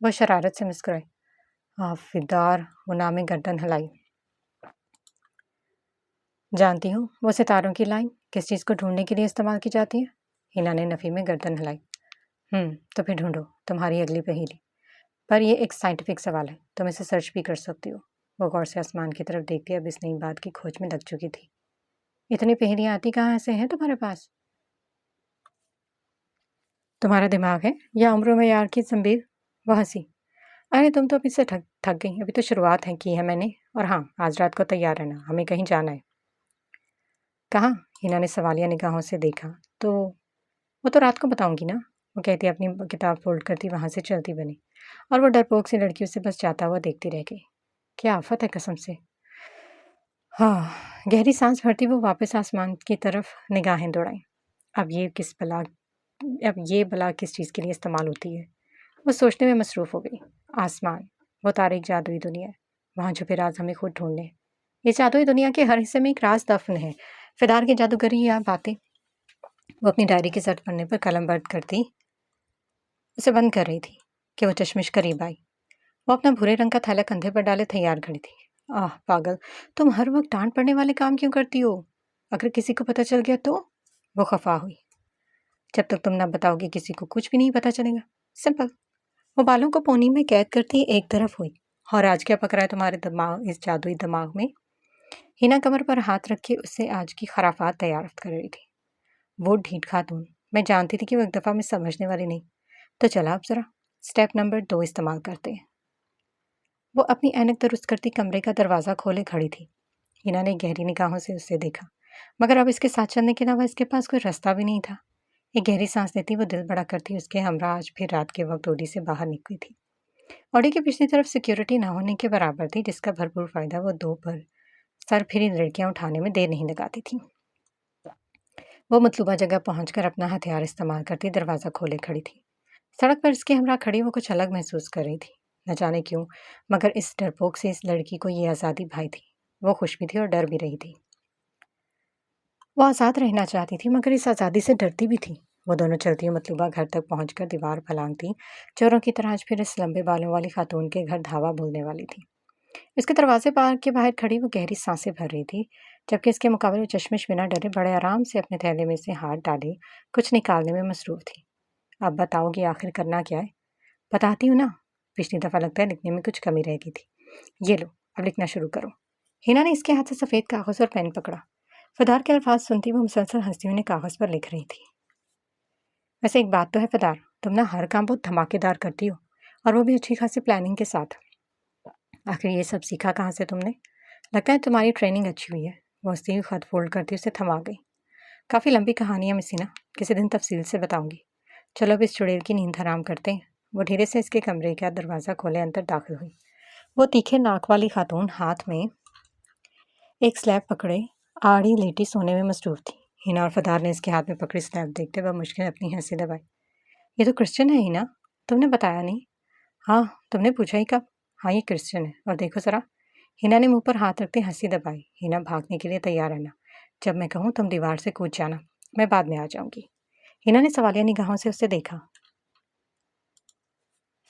वह शरारत से मुस्कुराई। फिदार, वो नामी गर्दन हिलाई। जानती हूँ, वो सितारों की लाइन किस चीज़ को ढूंढने के लिए इस्तेमाल की जाती है? हिना ने नफ़ी में गर्दन हिलाई। तो फिर ढूंढो तुम्हारी अगली पहेली। पर यह एक साइंटिफिक सवाल है, तुम इसे सर्च भी कर सकती हो। वो गौर से आसमान की तरफ देखती अब इस नई बात की खोज में लग चुकी थी। इतनी पहेलियाँ आती कहाँ से हैं तुम्हारे पास? तुम्हारा दिमाग है या उम्र में यार की जंबीर? वह हंसी। अरे तुम तो अभी से थक थक गई, अभी तो शुरुआत है की है मैंने। और हाँ, आज रात को तैयार रहना, हमें कहीं जाना है। कहाँ? हिना ने सवालिया निगाहों से देखा। तो वो तो रात को बताऊंगी ना। वो कहती अपनी किताब फोल्ड करती वहां से चलती बनी। और वो डरपोक सी लड़की उसे बस जाता हुआ देखती रह गई। क्या आफत है कसम से। हाँ। गहरी सांस भरती वो वापस आसमान की तरफ निगाहें दौड़ाई। अब ये बला किस चीज़ के लिए इस्तेमाल होती है? वो सोचने में मसरूफ़ हो गई। आसमान, वो तारे एक जादुई दुनिया है। वहाँ छुपे राज हमें खुद ढूंढने हैं। इस जादुई दुनिया के हर हिस्से में एक राज दफन है। फिदार की जादूगरी या बातें। वो अपनी डायरी के सर पन्ने पर कलम उसे बंद कर रही थी कि वो चश्मिश करीब आई। वो अपना भूरे रंग का थैला कंधे पर डाले तैयार खड़ी थी। आह पागल, तुम हर वक्त डांट पड़ने वाले काम क्यों करती हो? अगर किसी को पता चल गया तो? वो खफा हुई। जब तक तुम ना बताओगे किसी को कुछ भी नहीं पता चलेगा। सिंपल। वो बालों को पोनी में कैद करती एक तरफ हुई। और आज क्या पक रहा है तुम्हारे दिमाग, इस जादुई दिमाग में? हिना कमर पर हाथ रख के उससे आज की खराफात तैयार कर रही थी। वो ढीठ खातून। मैं जानती थी कि वो एक दफ़ा में समझने वाली नहीं। तो चला अब जरा स्टेप नंबर 2 इस्तेमाल करते हैं। वो अपनी ऐनक दुरुस्त करती कमरे का दरवाज़ा खोले खड़ी थी। हिना ने गहरी निगाहों से उसे देखा, मगर अब इसके साथ चलने के अलावा इसके पास कोई रास्ता भी नहीं था। एक गहरी सांस लेती वो दिल बड़ा करती उसके हमरा आज फिर रात के वक्त ओडी से बाहर निकली थी। ओडी की पिछली तरफ सिक्योरिटी ना होने के बराबर थी, जिसका भरपूर फायदा वो 2 पर सर फिरी लड़कियां उठाने में देर नहीं लगाती थी। वो मतलूबा जगह पहुंचकर अपना हथियार इस्तेमाल करती दरवाज़ा खोले खड़ी थी। सड़क पर इसके हमरा खड़ी वो कुछ अलग महसूस कर रही थी। न जाने क्यों, मगर इस डरपोक से इस लड़की को ये आज़ादी भाई थी। वो खुश भी थी और डर भी रही थी। वो आज़ाद रहना चाहती थी, मगर इस आज़ादी से डरती भी थी। वो दोनों चलती हुई मतलूबा घर तक पहुंचकर दीवार फलांगती चोरों की तरह आज फिर इस लंबे बालों वाली खातून के घर धावा बोलने वाली थी। इसके दरवाजे पार के बाहर खड़ी वो गहरी सांसें भर रही थी, जबकि इसके मुकाबले वो चश्मिश बिना डरे बड़े आराम से अपने थैले में से हाथ डाले कुछ निकालने में मसरूफ थी। अब बताओगी आखिर करना क्या है? बताती हूँ ना। पिछली दफ़ा लगता है लिखने में कुछ कमी रह गई थी। ये लो, अब लिखना शुरू करो। हिना ने इसके हाथ से सफ़ेद कागज़ और पेन पकड़ा। फदार के अल्फाज सुनती वो मुसलसल हंसती हुई कागज़ पर लिख रही थी। वैसे एक बात तो है फदार, तुम ना हर काम बहुत धमाकेदार करती हो, और वो भी अच्छी खासी प्लानिंग के साथ। आखिर ये सब सीखा कहाँ से तुमने? लगता है तुम्हारी ट्रेनिंग अच्छी हुई है। वो हंसती हुई खत फोल्ड करती उसे थमा गई। काफ़ी लंबी कहानी है मिसीना, किसी दिन तफसील से बताऊंगी। चलो अब इस चुड़ैल की नींद हराम करते हैं। वो धीरे से इसके कमरे का दरवाज़ा खोले अंदर दाखिल हुई। वो तीखे नाक वाली खातून हाथ में एक स्लैब पकड़े आड़ी लेटी सोने में मसरूफ थी। हिना और फदार ने इसके हाथ में पकड़ी स्लैब देखते वह मुश्किल अपनी हंसी दबाई। ये तो क्रिश्चियन है हिना, तुमने बताया नहीं। हाँ, तुमने पूछा ही कब। हाँ, ये क्रिश्चियन है और देखो जरा। हिना ने मुंह पर हाथ रखते हंसी दबाई। हिना, भागने के लिए तैयार रहना। जब मैं कहूँ तुम दीवार से कूद जाना, मैं बाद में आ जाऊंगी। हिना ने सवालिया निगाहों से उसे देखा।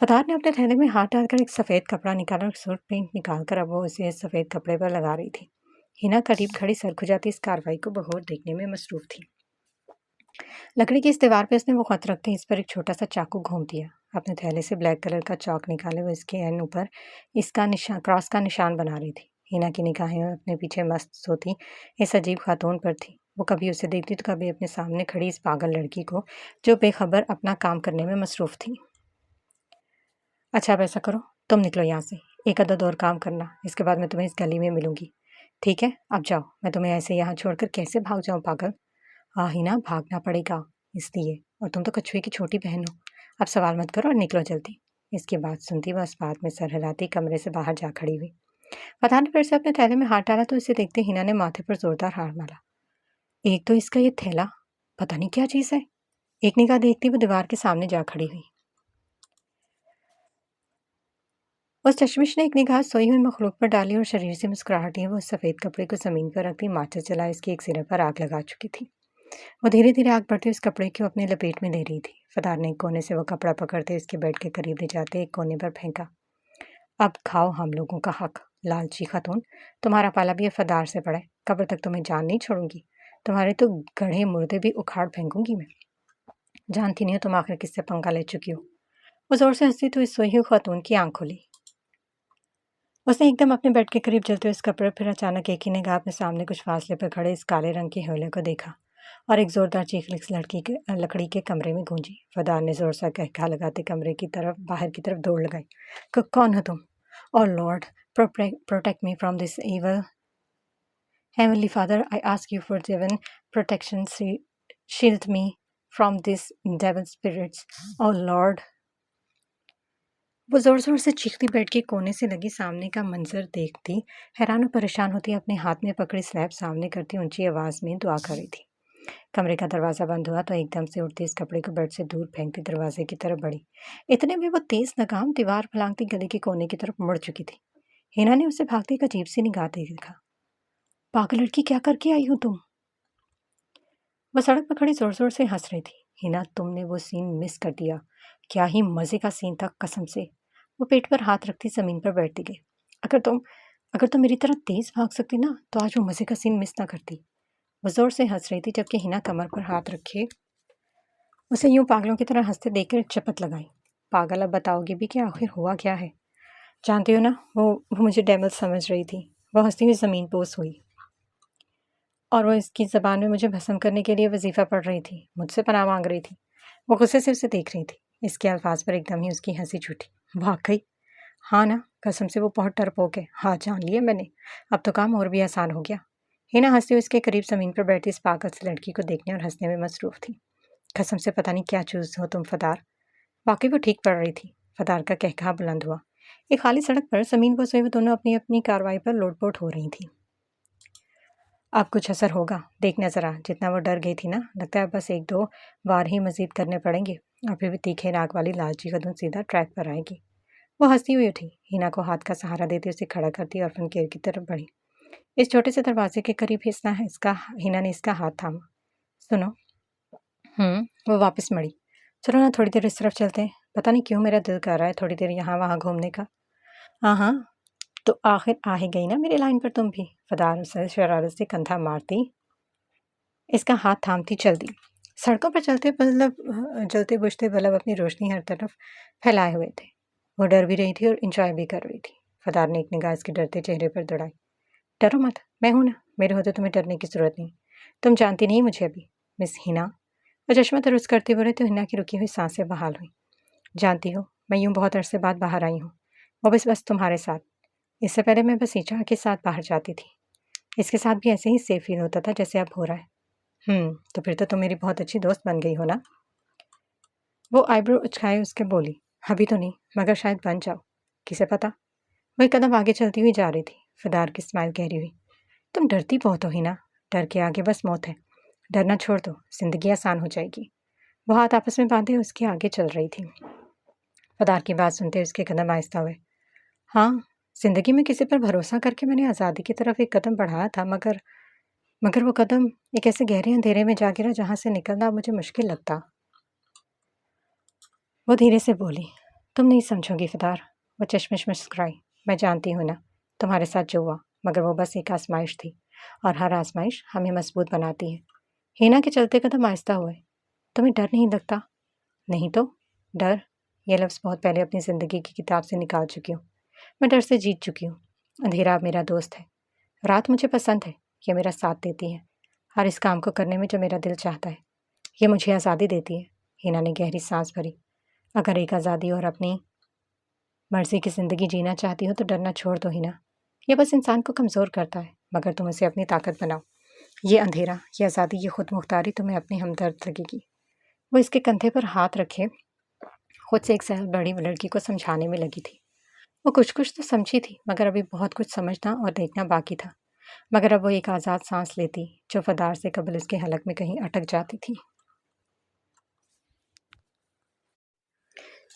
फदार ने अपने थैले में हाथ डालकर एक सफ़ेद कपड़ा निकाला और सूट पेंट निकालकर अब वो उसे इस सफ़ेद कपड़े पर लगा रही थी। हिना करीब खड़ी सर खुजाती इस कार्रवाई को बगौर देखने में मसरूफ थी। लकड़ी की इस दीवार पे उसने वो खत रखते इस पर एक छोटा सा चाकू घूम दिया। अपने थैले से ब्लैक कलर का चौक निकाले वो इसके एंड ऊपर इसका निशान, क्रॉस का निशान बना रही थी। हिना की निगाहें अपने पीछे मस्त सोती इस अजीब खातून पर थी। वो कभी उसे देखती तो कभी अपने सामने खड़ी इस पागल लड़की को जो बेखबर अपना काम करने में मसरूफ थी। अच्छा, अब ऐसा करो, तुम निकलो यहाँ से। एक आधा और काम करना, इसके बाद मैं तुम्हें इस गली में मिलूंगी। ठीक है, अब जाओ। मैं तुम्हें ऐसे यहाँ छोड़कर कैसे भाग जाऊँ पागल। हाँ हिना, भागना पड़ेगा इसलिए, और तुम तो कछुए की छोटी बहन हो। अब सवाल मत करो और निकलो जल्दी। इसकी बात सुनती वह इस बात में सर हिलाती कमरे से बाहर जा खड़ी हुई। पता ने फिर से अपने थैले में हाथ डाला तो इसे देखते हिना ने माथे पर जोरदार हाथ मारा। एक तो इसका ये थैला, पता नहीं क्या चीज़ है। एक निगाह देखती वो दीवार के सामने जा खड़ी हुई। उस चश्मिश ने एक निगाह सोई हुई मखलूक पर डाली और शरीर से मुस्कुराहट लिए वो उस सफ़ेद कपड़े को ज़मीन पर रखती माचिस जला इसके एक सिरे पर आग लगा चुकी थी। वो धीरे धीरे आग बढ़ती उस कपड़े को अपने लपेट में ले रही थी। फदार ने एक कोने से वो कपड़ा पकड़ते इसके बेड के करीब ले जाते एक कोने पर फेंका। अब खाओ हम लोगों का हक, लालची खातून। तुम्हारा पाला भी फदार से पड़ा है। कब्र तक तुम्हें जान नहीं छोड़ूंगी। तुम्हारे तो गढ़े मुर्दे भी उखाड़ फेंकूंगी मैं। जानती नहीं हो तुम आखिर किससे पंगा ले चुकी हो। वो जोर से हंसी तो इस सोई हुई खातून की आंख खुली। उसने एकदम अपने बेड के करीब जलते हुए इस कपड़े फिर अचानक एक ही निगाह अपने सामने कुछ फासले पर खड़े इस काले रंग के ह्योले को देखा और एक जोरदार चीख इस लकड़ी के कमरे में गूंजी। फदार ने जोर सा कहका लगाते कमरे की तरफ बाहर की तरफ दौड़ लगाई। कौन हो तुम? Oh lord, protect me from this evil. Heavenly Father, I ask you for divine protection. Shield me from these devil spirits. Oh Lord. वो जोर जोर से चीखती बेड के कोने से लगी सामने का मंजर देखती हैरान और परेशान होती अपने हाथ में पकड़ी स्लैब सामने करती ऊंची आवाज में दुआ कर रही थी। कमरे का दरवाजा बंद हुआ तो एकदम से उठती इस कपड़े को बेड से दूर फेंकती दरवाजे की तरफ बढ़ी। इतने में वो तेज लगाम दीवार फलांगती गली के कोने की तरफ मुड़ चुकी थी। हिना ने उसे भागते एक अजीब सी निगाह देखा। पागल लड़की, क्या करके आई हो तुम? वह सड़क पर खड़ी जोर जोर से हंस रही थी। हिना, तुमने वो सीन मिस कर दिया। क्या ही मजे का सीन था कसम से। वो पेट पर हाथ रखती जमीन पर बैठती गई। अगर तुम मेरी तरह तेज भाग सकती ना तो आज वो मजे का सीन मिस ना करती। वो जोर से हंस रही थी जबकि हिना कमर पर हाथ रखे उसे यूं पागलों की तरह हंसते देखकर चपत लगाई। पागल, अब बताओगी भी कि आखिर हुआ क्या है? जानती हो ना, वो मुझे डेमल समझ रही थी। वो हंसती हुई जमीन पर हुई और वो इसकी ज़बान में मुझे भस्म करने के लिए वजीफ़ा पढ़ रही थी, मुझसे पनाह मांग रही थी। वो गुस्से से उसे देख रही थी। इसके अल्फाज पर एकदम ही उसकी हंसी छूटी। वाकई, हाँ ना, कसम से वो बहुत डरपोक है। हाँ, जान लिया मैंने। अब तो काम और भी आसान हो गया। हिना हंसती हुई इसके करीब ज़मीन पर बैठी इस पागल सी लड़की को देखने और हंसने में मसरूफ़ थी। कसम से पता नहीं क्या चूज़ हो तुम फदार। वाकई वो ठीक पढ़ रही थी। फदार का कहकहा बुलंद हुआ। एक खाली सड़क पर ज़मीन पर सोए वो दोनों अपनी अपनी कार्रवाई पर लोटपोट हो रही थी। अब कुछ असर होगा, देखना ज़रा। जितना वो डर गई थी ना, लगता है बस एक दो बार ही मज़ीद करने पड़ेंगे और फिर भी तीखे नाक वाली लालची कदम सीधा ट्रैक पर आएगी। वो हंसती हुई उठी, हिना को हाथ का सहारा देते उसे खड़ा करती और फनकेर की तरफ बढ़ी। इस छोटे से दरवाजे के करीब हिना ने इसका हाथ थामा। सुनो। वो वापस मड़ी। चलो ना, थोड़ी देर इस तरफ चलते हैं। पता नहीं क्यों मेरा दिल कर रहा है थोड़ी देर यहाँ वहाँ घूमने का। हाँ हाँ, तो आखिर आ ही गई ना मेरी लाइन पर तुम भी। फदार उसे शरारत से कंधा मारती इसका हाथ थामती चल दी। सड़कों पर जलते बुझते बल्ब अपनी रोशनी हर तरफ फैलाए हुए थे। वो डर भी रही थी और इंजॉय भी कर रही थी। फदार ने एक निगाह इसके डरते चेहरे पर दौड़ाई। डरो मत, मैं हूं ना, मेरे होते तुम्हें डरने की जरूरत नहीं। तुम जानती नहीं मुझे अभी, मिस हिना। वो चश्मा दुरुस्त करते बोले तो हिना की रुकी हुई सांसें बहाल हुई। जानती हो, मैं यूं बहुत अरसे बाद बाहर आई हूँ। वो बस तुम्हारे साथ। इससे पहले मैं बस ईचा के साथ बाहर जाती थी। इसके साथ भी ऐसे ही सेफ फील होता था जैसे अब हो रहा है। तो फिर तो तुम मेरी बहुत अच्छी दोस्त बन गई हो ना। वो आईब्रो उचकाए उसके बोली। अभी तो नहीं, मगर शायद बन जाओ, किसे पता। वो एक कदम आगे चलती हुई जा रही थी। फदार की स्माइल गहरी हुई। तुम डरती बहुत हो हिना, डर के आगे बस मौत है। डरना छोड़ दो, जिंदगी आसान हो जाएगी। वो हाथ आपस में बांधे उसके आगे चल रही थी। फदार की बात सुनते उसके कदम आहिस्ता हुए। हाँ, जिंदगी में किसी पर भरोसा करके मैंने आज़ादी की तरफ एक कदम बढ़ाया था, मगर मगर वो कदम एक ऐसे गहरे अंधेरे में जा गिरा जहाँ से निकलना मुझे मुश्किल लगता। वो धीरे से बोली, तुम नहीं समझोगी फदार। वो चश्मिश मुस्कुराई। मैं जानती हूँ ना, तुम्हारे साथ जो हुआ, मगर वो बस एक आजमाइश थी, और हर आजमाइश हमें मजबूत बनाती है। हिना के चलते कदम आहिस्ता हुए। तुम्हें डर नहीं लगता? नहीं तो डर, ये लफ्ज़ बहुत पहले अपनी ज़िंदगी की किताब से निकाल चुकी हूँ। मैं डर से जीत चुकी हूँ। अंधेरा अब मेरा दोस्त है। रात मुझे पसंद है, ये मेरा साथ देती है हर इस काम को करने में जो मेरा दिल चाहता है। ये मुझे आज़ादी देती है। हिना ने गहरी सांस भरी। अगर एक आज़ादी और अपनी मर्जी की ज़िंदगी जीना चाहती हो तो डरना छोड़ दो हिना। ये बस इंसान को कमज़ोर करता है, मगर तुम उसे अपनी ताकत बनाओ। ये अंधेरा, ये आज़ादी, ये खुद मुख्तारी तुम्हें अपनी हमदर्द लगेगी। वो इसके कंधे पर हाथ रखे खुद से एक साल बड़ी लड़की को समझाने में लगी थी। वो कुछ कुछ तो समझी थी, मगर अभी बहुत कुछ समझना और देखना बाकी था। मगर अब वो एक आज़ाद सांस लेती जो फदार से कबल उसके हलक में कहीं अटक जाती थी।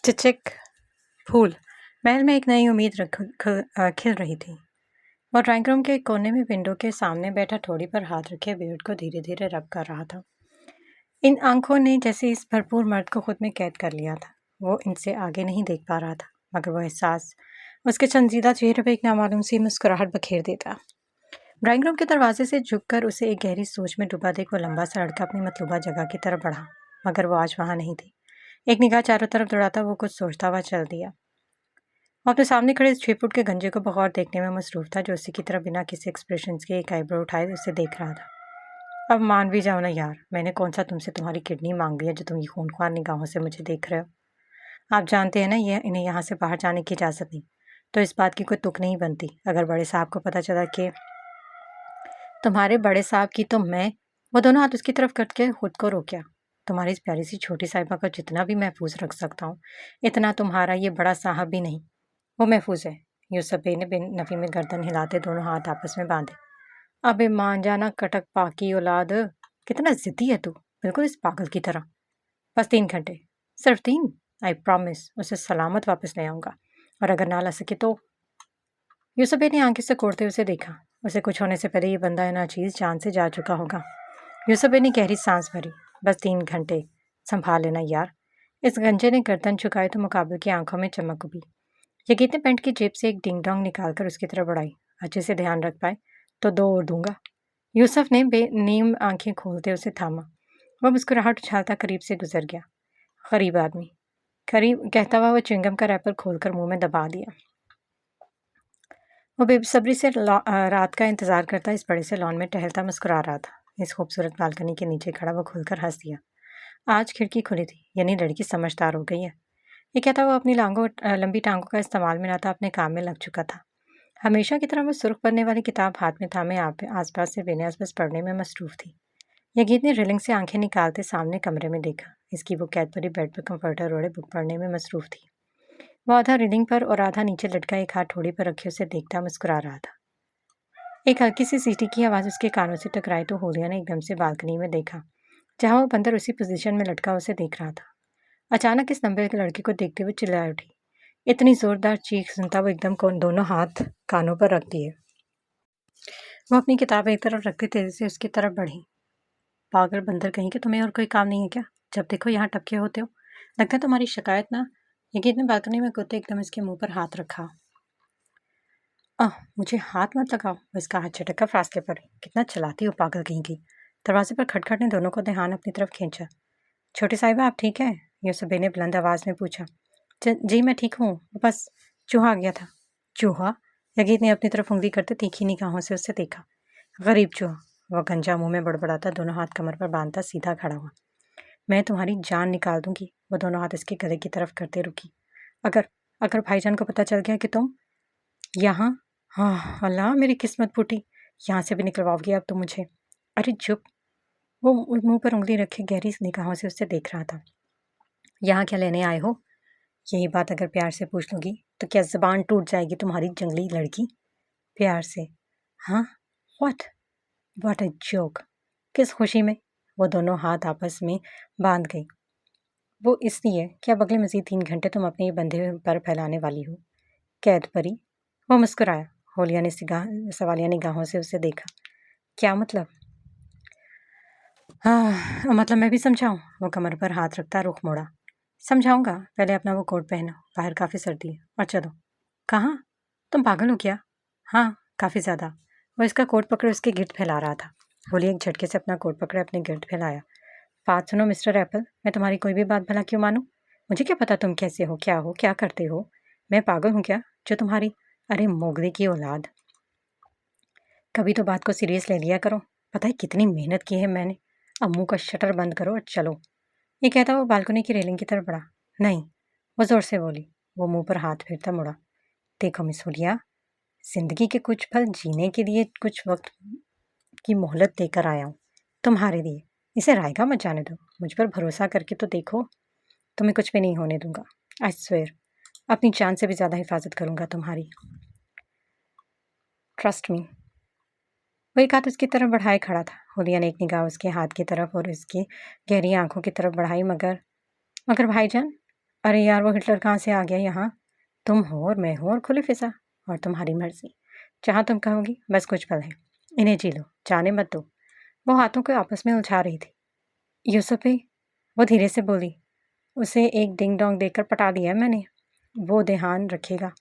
चिचिक फूल महल में एक नई उम्मीद खिल रही थी। वो ड्राइंग रूम के कोने में विंडो के सामने बैठा ठोड़ी पर हाथ रखे बियर्ड को धीरे धीरे रब कर रहा था। इन आंखों ने जैसे इस भरपूर मर्द को खुद में कैद कर लिया था। वो इनसे आगे नहीं देख पा रहा था, मगर वो एहसास उसके चंजीदा चेहरे पर एक नामालूम सी मुस्कुराहट बखेर देता। ड्राइंग रूम के दरवाजे से झुककर उसे एक गहरी सोच में डूबा देख वो लंबा सा लड़का अपनी मतलूबा जगह की तरफ बढ़ा, मगर वो आज वहां नहीं थी। एक निगाह चारों तरफ दौड़ाता वो कुछ सोचता हुआ चल दिया। वो अपने सामने खड़े 6 फुट के गंजे को बगौर देखने में मसरूफ था, जो उसी की तरफ बिना किसी एक्सप्रेशन के एक आईब्रो उठाए उसे देख रहा था। अब मान भी जाओ ना यार, मैंने कौन सा तुमसे तुम्हारी किडनी मांग लिया जो तुम ये खूनख्वार निगाहों से मुझे देख रहे हो। आप जानते हैं ना ये इन्हें यहाँ से बाहर जाने की इजाज़त नहीं, तो इस बात की कोई तुक नहीं बनती। अगर बड़े साहब को पता चला कि तुम्हारे बड़े साहब की, तो मैं वो दोनों हाथ उसकी तरफ करके खुद को रोका। तुम्हारी इस प्यारी सी छोटी साहिबा को जितना भी महफूज रख सकता हूँ, इतना तुम्हारा ये बड़ा साहब भी नहीं। वो महफूज है। यूसुफ बे ने बिन नफ़ी में गर्दन हिलाते दोनों हाथ आपस में बांधे। अबे मान जाना कटक पाकी औलाद, कितना जिद्दी है तू, बिल्कुल इस पागल की तरह। बस 3 घंटे, सिर्फ 3। आई प्रॉमिस उसे सलामत वापस ले आऊँगा, और अगर ना ला सके तो। यूसुफ बे ने आंखें से कोड़ते उसे देखा। उसे कुछ होने से पहले ये बंदा नाचीज जान से जा चुका होगा। यूसुफ बे ने गहरी सांस भरी। बस 3 घंटे, संभाल लेना यार। इस गंजे ने गर्दन झुकाई तो मुकाबले की आंखों में चमक उभी। यकीन ने पैंट की जेब से एक डिंग डोंग निकालकर उसकी तरफ बढ़ाई। अच्छे से ध्यान रख पाए तो 2 और दूंगा। यूसुफ ने बेनीम आंखें खोलते उसे थामा। वह मुस्कुराहट उछालता करीब से गुजर गया। गरीब आदमी, करीब कहता हुआ वह च्युइंगम का रैपर खोलकर मुंह में दबा दिया। वो बेसब्री से रात का इंतजार करता इस बड़े से लॉन में टहलता मुस्कुरा रहा था। इस खूबसूरत बालकनी के नीचे खड़ा वो खुलकर हंस दिया। आज खिड़की खुली थी, यानी लड़की समझदार हो गई है। ये कहता वो अपनी लंबी टांगों का इस्तेमाल में ना था, अपने काम में लग चुका था। हमेशा की तरह वो सुर्ख पन्ने वाली किताब हाथ में थामे आसपास से बेनियाज बस पढ़ने में मसरूफ थी। यगीत ने रेलिंग से आंखें निकालते सामने कमरे में देखा। इसकी वो कैद भरी बेड पर कंफर्टर ओढ़े बुक पढ़ने में मसरूफ थी। वो आधा रीडिंग पर और आधा नीचे लटका एक हाथ ठोड़ी पर रखे उसे देखता मुस्कुरा रहा था। एक हल्की सी सीटी की आवाज़ उसके कानों से टकराई तो होलिया ने एकदम से बालकनी में देखा, जहाँ वो बंदर उसी पोजीशन में लटका उसे देख रहा था। अचानक इस लंबे लड़के को देखते हुए चिल्ला उठी। इतनी जोरदार चीख सुनता वो एकदम दोनों हाथ कानों पर रख दिए। वो अपनी किताब एक तरफ रखते तेजी से उसकी तरफ बढ़ी। पागल बंदर कहीं के, तुम्हें और कोई काम नहीं है क्या? जब देखो यहाँ टपके होते हो। लगता है तुम्हारी शिकायत ना। यकीन ने बालकनी में कूदते एकदम इसके मुंह पर हाथ रखा। मुझे हाथ मत लगाओ। वो इसका हाथ झटका फासले पर। कितना चलाती हो पागल कहीं की। दरवाजे पर खटखट ने दोनों को ध्यान अपनी तरफ खींचा। छोटी साहिबा आप ठीक है? यूसुफ ने बुलंद आवाज़ में पूछा। जी मैं ठीक हूँ, बस चूहा आ गया था। चूहा? यगीत ने अपनी तरफ उंगली करते तीखी निगाहों से उससे देखा। गरीब चूहा। वह गंजा मुंह में बड़बड़ाता दोनों हाथ कमर पर बांधता सीधा खड़ा हुआ। मैं तुम्हारी जान निकाल दूंगी। वो दोनों हाथ इसके गले की तरफ करते रुकी। अगर अगर भाईजान को पता चल गया कि तुम यहाँ। हाँ अल्लाह, मेरी किस्मत फूटी। यहाँ से भी निकलवाओगी अब तो मुझे। अरे चुप। वो मुंह पर उंगली रखे गहरी निगाहों से उससे देख रहा था। यहाँ क्या लेने आए हो? यही बात अगर प्यार से पूछ लूँगी तो क्या ज़बान टूट जाएगी तुम्हारी जंगली लड़की? प्यार से। हाँ? व्हाट? What a joke! किस खुशी में? वो दोनों हाथ आपस में बांध गई। वो इसलिए कि अब अगले मज़ीद 3 घंटे तुम अपने ये बंधे हुए पर फैलाने वाली हो। कैद परी। वो मुस्कुराया। होलिया ने सवालिया निगाहों से उसे देखा। क्या मतलब? हाँ, मतलब मैं भी समझाऊं? वो कमर पर हाथ रखता रुख मोड़ा। समझाऊंगा, पहले अपना वो कोट पहनो, बाहर काफ़ी सर्दी है, और चलो। कहाँ? तुम पागल हो क्या? हाँ, काफ़ी ज़्यादा। वो इसका कोट पकड़े उसके गिर्द फैला रहा था। होली एक झटके से अपना कोट पकड़े अपने गिर्द फैलाया। बात सुनो मिस्टर एप्पल, मैं तुम्हारी कोई भी बात भला क्यों मानूं? मुझे क्या पता तुम कैसे हो, क्या करते हो? मैं पागल हूँ क्या जो तुम्हारी? अरे मोगरे की औलाद, कभी तो बात को सीरियस ले लिया करो। पता है कितनी मेहनत की है मैंने। अब मुंह का शटर बंद करो और चलो। ये कहता वो बालकनी की रेलिंग की तरफ बढ़ा। नहीं, वो जोर से बोली। वो मुंह पर हाथ फेरता मुड़ा। देखो मिस हुलिया, जिंदगी के कुछ पल जीने के लिए कुछ वक्त की मोहलत देकर आया हूँ तुम्हारे लिए। इसे रायगा मत जाने दो। मुझ पर भरोसा करके तो देखो। तुम्हें कुछ भी नहीं होने दूंगा। आई स्वेयर, अपनी जान से भी ज्यादा हिफाजत करूंगा तुम्हारी। Trust me. वो एक हाथ उसकी तरफ बढ़ाए खड़ा था। हुलिया ने एक निगाह उसके हाथ की तरफ और उसकी गहरी आंखों की तरफ बढ़ाई। मगर मगर भाईजान, अरे यार वो हिटलर कहाँ से आ गया यहाँ? तुम हो और मैं हूँ और खुली फिजा, और तुम्हारी मर्जी। जहाँ तुम कहोगी। बस कुछ पल है, इन्हें जी लो, जाने मत दो। वो हाथों को आपस में उलझा रही थी। यूसुफी, वो धीरे से बोली, उसे एक डिंग डोंग देकर पटा दिया है मैंने। वो ध्यान रखेगा।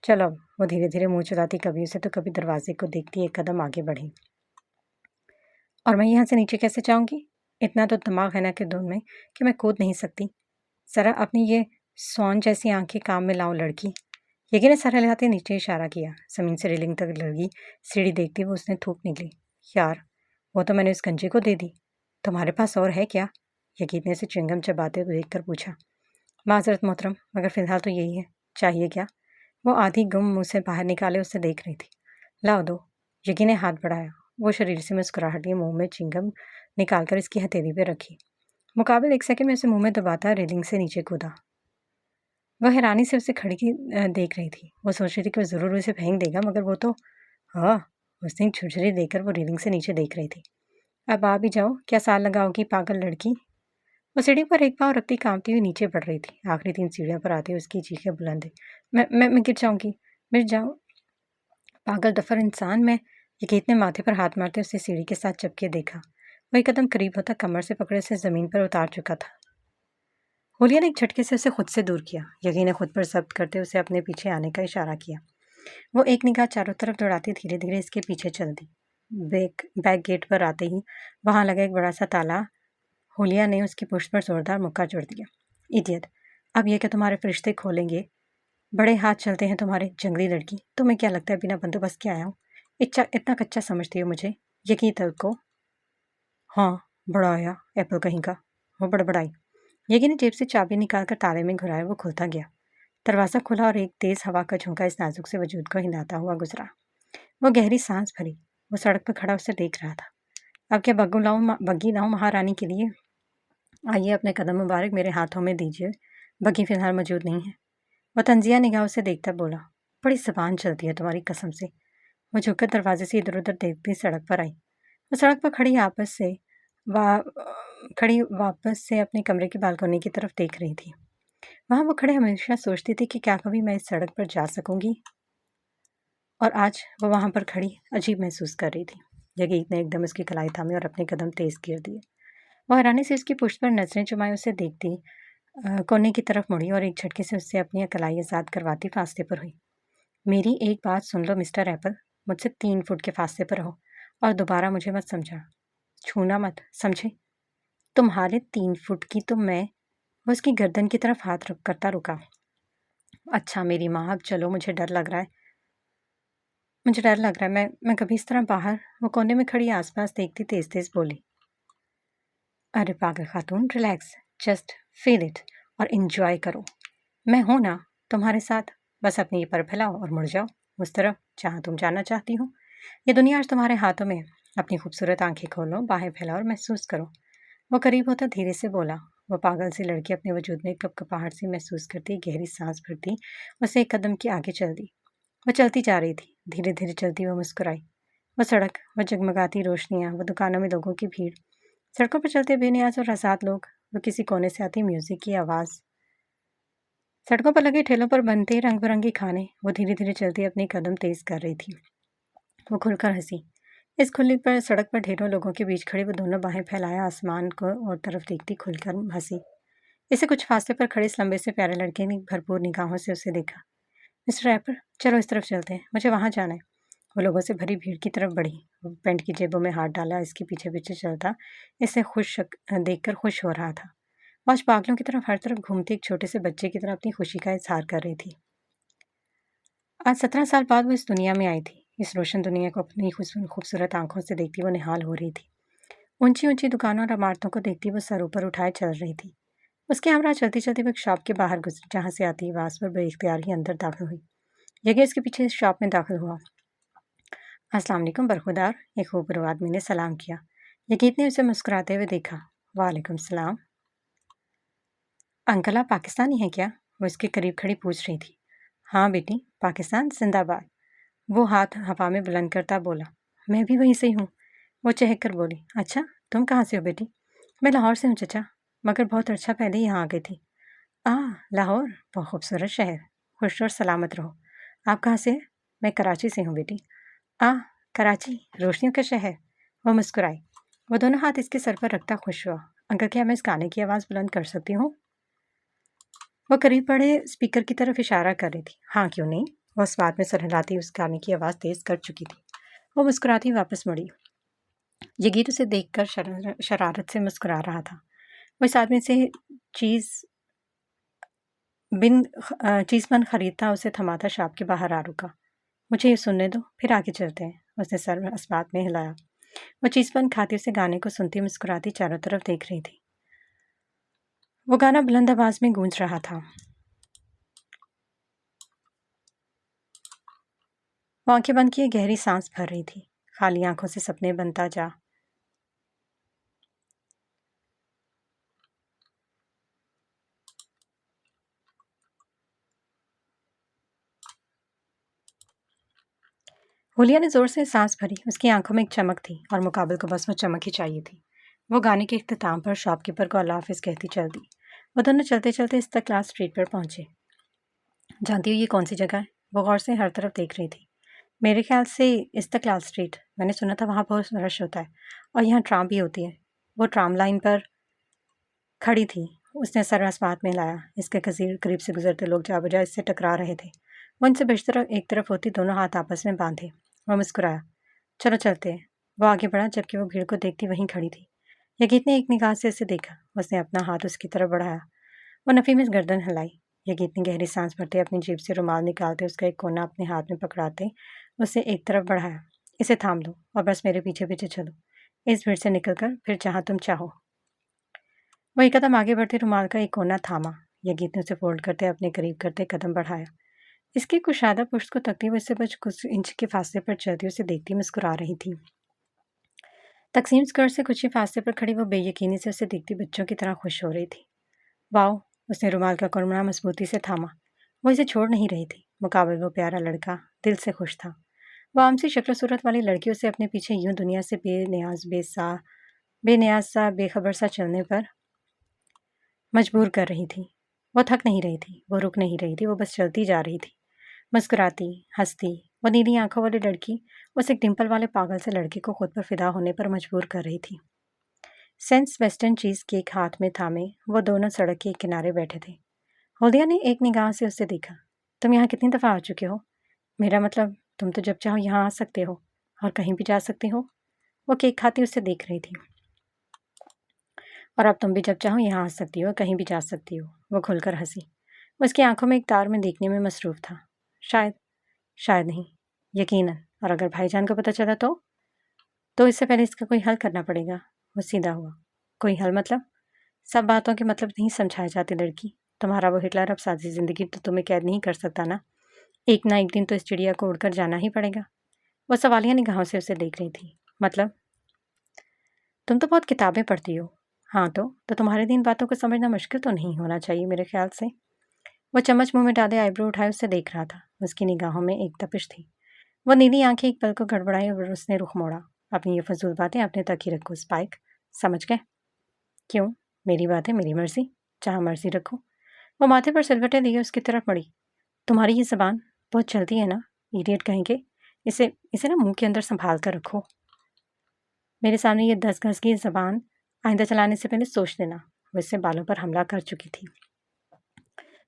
चलो अब। वो धीरे धीरे मुंह चलाती कभी उसे तो कभी दरवाजे को देखती एक कदम आगे बढ़ी। और मैं यहाँ से नीचे कैसे जाऊंगी? इतना तो दिमाग है ना कि दून में कि मैं कूद नहीं सकती। जरा अपनी ये सौन जैसी आंखें काम में लाओ लड़की। यज्ञ ने सर हिलाते नीचे इशारा किया। जमीन से रेलिंग तक लगी सीढ़ी देखती वो उसने थूक निकली। यार, वो तो मैंने उस गंजे को दे दी। तुम्हारे पास और है क्या? यकीन ने उसे च्युइंगम चबाते हुए देखकर पूछा। माजरत मोहतरम, मगर फिलहाल तो यही है। चाहिए क्या? वो आधी गुम मुंह से बाहर निकाले उससे देख रही थी। लाओ दो। यज्ञ ने हाथ बढ़ाया। वो शरीर से मुस्कुराहट लिए मुंह में चिंगम निकालकर इसकी हथेली पे रखी। मुकाबिल 1 सेकंड में उसे मुंह में दबाता रेलिंग से नीचे कूदा। वह हैरानी से उसे खड़ी की देख रही थी। वो सोच रही थी कि वो ज़रूर उसे फेंक देगा, मगर वो तो हाँ, उसने एक छुरछुरी देकर वो रेलिंग से नीचे देख रही थी। अब आ भी जाओ, क्या साल लगाओगी पागल लड़की? वो सीढ़ी पर एक पाँव रखती कांपती हुई नीचे बढ़ रही थी। आखिरी 3 सीढ़ियों पर आते उसकी चीखें बुलंद। मैं गिर जाऊंगी। मिट जाऊं, पागल दफर इंसान मैं। ये गीत ने माथे पर हाथ मारते उसे सीढ़ी के साथ चपके देखा। वही कदम करीब होता कमर से पकड़े उसे जमीन पर उतार चुका था। होलिया ने एक झटके से उसे खुद से दूर किया। यकीन ने खुद पर जब्त करते उसे अपने पीछे आने का इशारा किया। वो एक निगाह चारों तरफ दौड़ाती धीरे धीरे इसके पीछे चल दी। बैक गेट पर आते ही वहां लगा एक बड़ा सा ताला। होलिया ने उसकी पुष्ट पर जोरदार मुक्का जोड़ दिया। इडियट, अब यह क्या तुम्हारे फरिश्ते खोलेंगे? बड़े हाथ चलते हैं तुम्हारे, जंगली लड़की। तुम्हें क्या लगता है बिना बंदोबस्त के आया हूँ? इतना कच्चा समझती हो मुझे? यकीन तक को। हाँ, बड़ा आया एप्पल कहीं का। वो बड़बड़ाई। यज्ञ ने जेब से चाबी निकालकर ताले में घुराया। वो खुलता गया। दरवाज़ा खुला और एक तेज हवा का झोंका इस नाजुक से वजूद को हिलाता हुआ गुजरा। वो गहरी सांस भरी। वो सड़क पर खड़ा उसे देख रहा था। अब क्या बग्गी लाऊं महारानी के लिए? आइए, अपने कदम मुबारक मेरे हाथों में दीजिए। बग्गी फिलहाल मौजूद नहीं है। वह तंजिया निगाह से देखता बोला। बड़ी जबान चलती है तुम्हारी, कसम से। वो झुककर दरवाजे से इधर उधर देखती सड़क पर आई। वो सड़क पर वा खड़ी वापस से अपने कमरे की बालकनी की तरफ देख रही थी। वहां वो खड़े हमेशा सोचती थी कि क्या कभी मैं इस सड़क पर जा सकूंगी, और आज वो वहां पर खड़ी अजीब महसूस कर रही थी। जगीत ने एकदम उसकी कलाई थामी और अपने कदम तेज कर दिए। वो हैरानी से उसकी पुष्ट पर नजरें जुमाए उसे देखती कोने की तरफ मुड़ी और एक झटके से उससे अपनी कलाई आजाद करवाती फासले पर हुई। मेरी एक बात सुन लो मिस्टर एप्पल, मुझसे 3 फुट के फासले पर रहो और दोबारा मुझे मत समझा, छूना मत, समझे? तुम्हारे 3 फुट की तो मैं। वो उसकी गर्दन की तरफ हाथ करता रुका। अच्छा मेरी माँ, अब चलो, मुझे डर लग रहा है। मैं कभी इस तरह बाहर। वो कोने में खड़ी आसपास देखती तेज तेज बोली। अरे पागल खातून, रिलैक्स, जस्ट फील इट और इंजॉय करो। मैं हूं ना तुम्हारे साथ। बस अपनी ये पर फैलाओ और मुड़ जाओ उस तरफ जहां तुम जाना चाहती हो। ये दुनिया आज तुम्हारे हाथों में है। अपनी खूबसूरत आंखें खोलो, बाहें फैलाओ और महसूस करो। वो करीब होता धीरे से बोला। वो पागल सी लड़की अपने वजूद में कपकपाहट सी महसूस करती, गहरी सांस भरती, उसे एक कदम की आगे चल दी। वो चलती जा रही थी, धीरे धीरे चलती वो मुस्कुराई। वो सड़क, वो जगमगाती रोशनियाँ, वो दुकानों में लोगों की भीड़, सड़कों पर चलते बेनियाज और आज़ाद लोग, वो किसी कोने से आती म्यूजिक की आवाज़, सड़कों पर लगे ठेलों पर बनते रंग बिरंगे खाने। वो धीरे धीरे चलती अपने कदम तेज कर रही थी। वो खुलकर हंसी। इस खुली पर सड़क पर ढेरों लोगों के बीच खड़ी वो दोनों बाहें फैलाए आसमान को और तरफ देखती खुलकर हंसी। इसे कुछ फासले पर खड़े इस लंबे से प्यारे लड़के ने भरपूर निगाहों से उसे देखा। मिस्टर रैपर, चलो इस तरफ चलते हैं, मुझे वहाँ जाना है। वो लोगों से भरी भीड़ की तरफ बढ़ी। वो पैंट की जेबों में हाथ डाला, इसके पीछे पीछे चलता, इसे देखकर खुश हो रहा था। वह पागलों की तरफ हर तरफ घूमती एक छोटे से बच्चे की तरह अपनी खुशी का इजहार कर रही थी। आज 17 साल बाद वो इस दुनिया में आई थी। इस रोशन दुनिया को अपनी खूबसूरत आंखों से देखती वो निहाल हो रही थी। ऊंची ऊंची दुकानों और इमारतों को देखती वो सर ऊपर उठाए चल रही थी। उसके हमरा चलती चलती वो एक शॉप के बाहर गुजरी, जहाँ से आती आवाज़ पर बेइख्तियार ही अंदर दाखिल हुई। यज्ञ इसके पीछे इस शॉप में दाखिल हुआ। अस्सलाम वालेकुम बरखुदार, एक खूबरू आदमी ने सलाम किया। यकीत ने उसे मुस्कुराते हुए देखा। वालेकुम सलाम। अंकल, आप पाकिस्तानी हैं क्या? वो इसके करीब खड़ी पूछ रही थी। हाँ बेटी, पाकिस्तान जिंदाबाद। वो हाथ हवा में बुलंद करता बोला। मैं भी वहीं से ही हूँ। वो चहक कर बोली। अच्छा, तुम कहाँ से हो बेटी? मैं लाहौर से हूँ चचा, मगर बहुत अच्छा पहले ही यहाँ आ गई थी। लाहौर बहुत खूबसूरत शहर। खुश और सलामत रहो। आप कहाँ से हैं? मैं कराची से हूँ बेटी। कराची रोशनियों का शहर। वो मुस्कुराई। वो दोनों हाथ इसके सर पर रखता खुश हुआ। अंकल, क्या मैं इस गाने की आवाज़ बुलंद कर सकती हूँ? वो करीब पड़े स्पीकर की तरफ इशारा कर रही थी। हाँ, क्यों नहीं। वो उस बात में सर हिलाती उस गाने की आवाज़ तेज़ कर चुकी थी। वो मुस्कुराती वापस मुड़ी। ये गीत उसे देखकर शरारत से मुस्कुरा रहा था। वो इस आदमी से चीज़ चीज़पन खरीदता उसे थमाता शॉप के बाहर आ रुका। मुझे ये सुनने दो, फिर आगे चलते हैं। उसने सर इस बात में हिलाया। वो चीज़पन खाती उसे गाने को सुनती मुस्कुराती चारों तरफ देख रही थी। वो गाना बुलंद आवाज़ में गूंज रहा था। वो आंखें बंद किए गहरी सांस भर रही थी। खाली आंखों से सपने बनता जा। हुलिया ने जोर से सांस भरी। उसकी आंखों में एक चमक थी और मुकाबल को बस वो चमक ही चाहिए थी। वो गाने के इख्तिताम पर शॉपकीपर को अल्लाह हाफिज कहती चल दी। वो दोनों चलते चलते इस्तकलाल स्ट्रीट पर पहुंचे। जानती हो ये कौन सी जगह है? वो गौर से हर तरफ देख रही थी। मेरे ख्याल से इस्तकलाल स्ट्रीट। मैंने सुना था वहाँ बहुत रश होता है और यहाँ ट्राम भी होती है। वो ट्राम लाइन पर खड़ी थी। उसने सर आसमान में लाया। इसके करीब से गुजरते लोग जा बजा इससे टकरा रहे थे। वो इनसे बेशतर एक तरफ होती, दोनों हाथ आपस में बांधे। वह मुस्कुराया। चलो चलते हैं। वो आगे बढ़ा, जबकि वो भीड़ को देखती वहीं खड़ी थी। यगीत ने एक निगाह से उसे देखा। उसने अपना हाथ उसकी तरफ बढ़ाया। वो नफ़ी में गर्दन हिलाई। यगीत ने गहरी सांस भरते अपनी जेब से रुमाल निकालते उसका एक कोना अपने हाथ में पकड़ाते उसे एक तरफ बढ़ाया। इसे थाम दो और बस मेरे पीछे पीछे चलो, इस भीड़ से निकलकर फिर जहाँ तुम चाहो। वो एक कदम आगे बढ़ते रुमाल का एक कोना थामा। यगीत ने उसे फोल्ड करते अपने करीब करते कदम बढ़ाया। इसकी कुशादा पुष्ट को तकती हुए उससे बस कुछ इंच के फासले पर चलती उसे देखती मुस्कुरा रही थी। तकसीम स्कर्ट से कुछ ही फासले पर खड़ी वो बेयकीनी से उसे देखती बच्चों की तरह खुश हो रही थी। वाओ! उसने रुमाल का कोना मजबूती से थामा। वो इसे छोड़ नहीं रही थी। मुकाबल वो प्यारा लड़का दिल से खुश था। वो आम सी शक्ल सूरत वाली लड़की उसे अपने पीछे यूं दुनिया से बेनियाज सा बेखबर सा चलने पर मजबूर कर रही थी। वो थक नहीं रही थी, वो रुक नहीं रही थी, वो बस चलती जा रही थी, मुस्कुराती, हंसती। वो नीली आंखों वाली लड़की उस एक डिम्पल वाले पागल से लड़के को खुद पर फिदा होने पर मजबूर कर रही थी। सेंस वेस्टर्न चीज़ केक हाथ में थामे वो दोनों सड़क के किनारे बैठे थे। हल्दिया ने एक निगाह से उसे देखा। तुम यहाँ कितनी दफ़ा आ चुके हो? मेरा मतलब, तुम तो जब चाहो यहाँ आ सकते हो और कहीं भी जा सकते हो। वो केक खाती उसे देख रही थी। और अब तुम भी जब चाहो यहाँ आ सकती हो, कहीं भी जा सकती हो। वो खुलकर हंसी। उसकी आंखों में एक तार में देखने में मसरूफ़ था। शायद, शायद नहीं, यकीनन। और अगर भाईजान को पता चला तो इससे पहले इसका कोई हल करना पड़ेगा। वो सीधा हुआ। कोई हल मतलब? सब बातों के मतलब नहीं समझाए जाते लड़की। तुम्हारा वो हिटलर अब सारी ज़िंदगी तो तुम्हें कैद नहीं कर सकता ना। एक ना एक दिन तो इस चिड़िया को उड़कर जाना ही पड़ेगा। वो सवालिया निगाहों से उसे देख रही थी। मतलब? तुम तो बहुत किताबें पढ़ती हो। हाँ तो तुम्हारे लिए इन बातों को समझना मुश्किल तो नहीं होना चाहिए मेरे ख्याल से। वो चम्मच मुंह में डाले आईब्रो उठाए उसे देख रहा था। उसकी निगाहों में एक तपिश थी। वो नीली आंखें एक पल को गड़बड़ाई और उसने रुख मोड़ा। अपनी ये फजूल बातें अपने तक ही रखो स्पाइक, समझ गए? क्यों? मेरी बात है, मेरी मर्जी, जहाँ मर्जी रखो। वो माथे पर सिलवटें लिए उसकी तरफ मुड़ी। तुम्हारी ये जबान बहुत चलती है ना, इडियट कहेंगे। इसे इसे ना मुंह के अंदर संभाल कर रखो। मेरे सामने ये 10 गज की जबान आइंदा चलाने से पहले सोच लेना। वो इससे बालों पर हमला कर चुकी थी।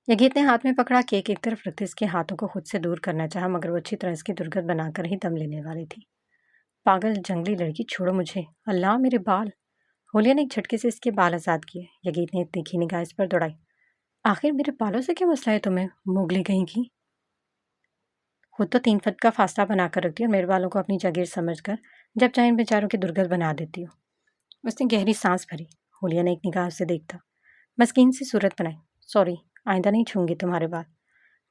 यगीत ने हाथ में पकड़ा केक एक तरफ रखते इसके हाथों को खुद से दूर करना चाहा, मगर वो अच्छी तरह इसकी दुर्गत बनाकर ही दम लेने वाली थी। पागल जंगली लड़की, छोड़ो मुझे। अल्लाह, मेरे बाल। होलिया ने एक झटके से इसके बाल आजाद किए। यगीत ने एक तीखी निगाह इस पर दौड़ाई। आखिर मेरे बालों से क्या मसला है तुम्हें, मोगली कहीं की? खुद तो 3 फुट का फासला बनाकर रखती हो और मेरे बालों को अपनी जागीर समझकर जब चाहे इन बेचारों की दुर्गत बना देती हो। उसने गहरी सांस भरी। होलिया ने एक निगाह उसे देखता मस्कीन सी सूरत बनाई। सॉरी, आइंदा नहीं छूंगी तुम्हारे बाल।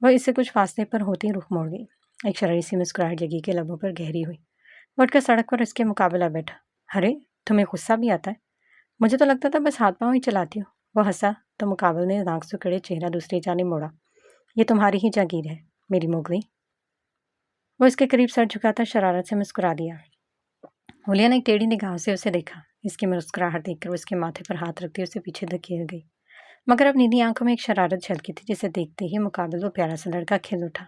वह इससे कुछ फासले पर होती रुख मोड़ गई। एक शरारी सी मुस्कुराहट जगी के लबों पर गहरी हुई। वो उठकर सड़क पर उसके मुकाबला बैठा। अरे, तुम्हें गुस्सा भी आता है? मुझे तो लगता था बस हाथ पांव ही चलाती हो। वह हंसा तो मुकाबले ने नाक से कड़े चेहरा दूसरी जानिब मोड़ा। ये तुम्हारी ही जागीर है मेरी मोगली। वो इसके करीब सर झुकाता शरारत से मुस्कुरा दिया। होलिया ने एक टेढ़ी निगाह से उसे देखा। इसकी मुस्कुराहट देखकर वो उसके माथे पर हाथ रखती उसे पीछे धकेल गई, मगर अब नीली आंखों में एक शरारत झलकी थी जिसे देखते ही मुकाबले वो प्यारा सा लड़का खिल उठा।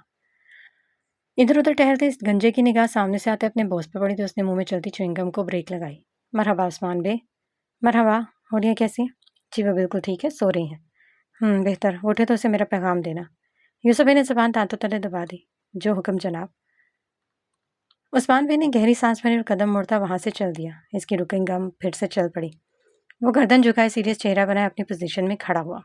इधर उधर टहलते इस गंजे की निगाह सामने से आते अपने बॉस पर पड़ी तो उसने मुंह में चलती च्युइंगम को ब्रेक लगाई। मरहबा उस्मान बे। मरहबा। होलिया कैसी है? जी वो बिल्कुल ठीक है, सो रही हैं। बेहतर। उठे तो उसे मेरा पैगाम देना। यूसुफ ने जबान दांतों तले दबा दी। जो हुक्म जनाब। उस्मान बे ने गहरी सांस भरी और कदम मोड़ता वहां से चल दिया। इसकी रुकिंग गम फिर से चल पड़ी। वो गर्दन झुकाए सीरियस चेहरा बनाए अपनी पोजीशन में खड़ा हुआ।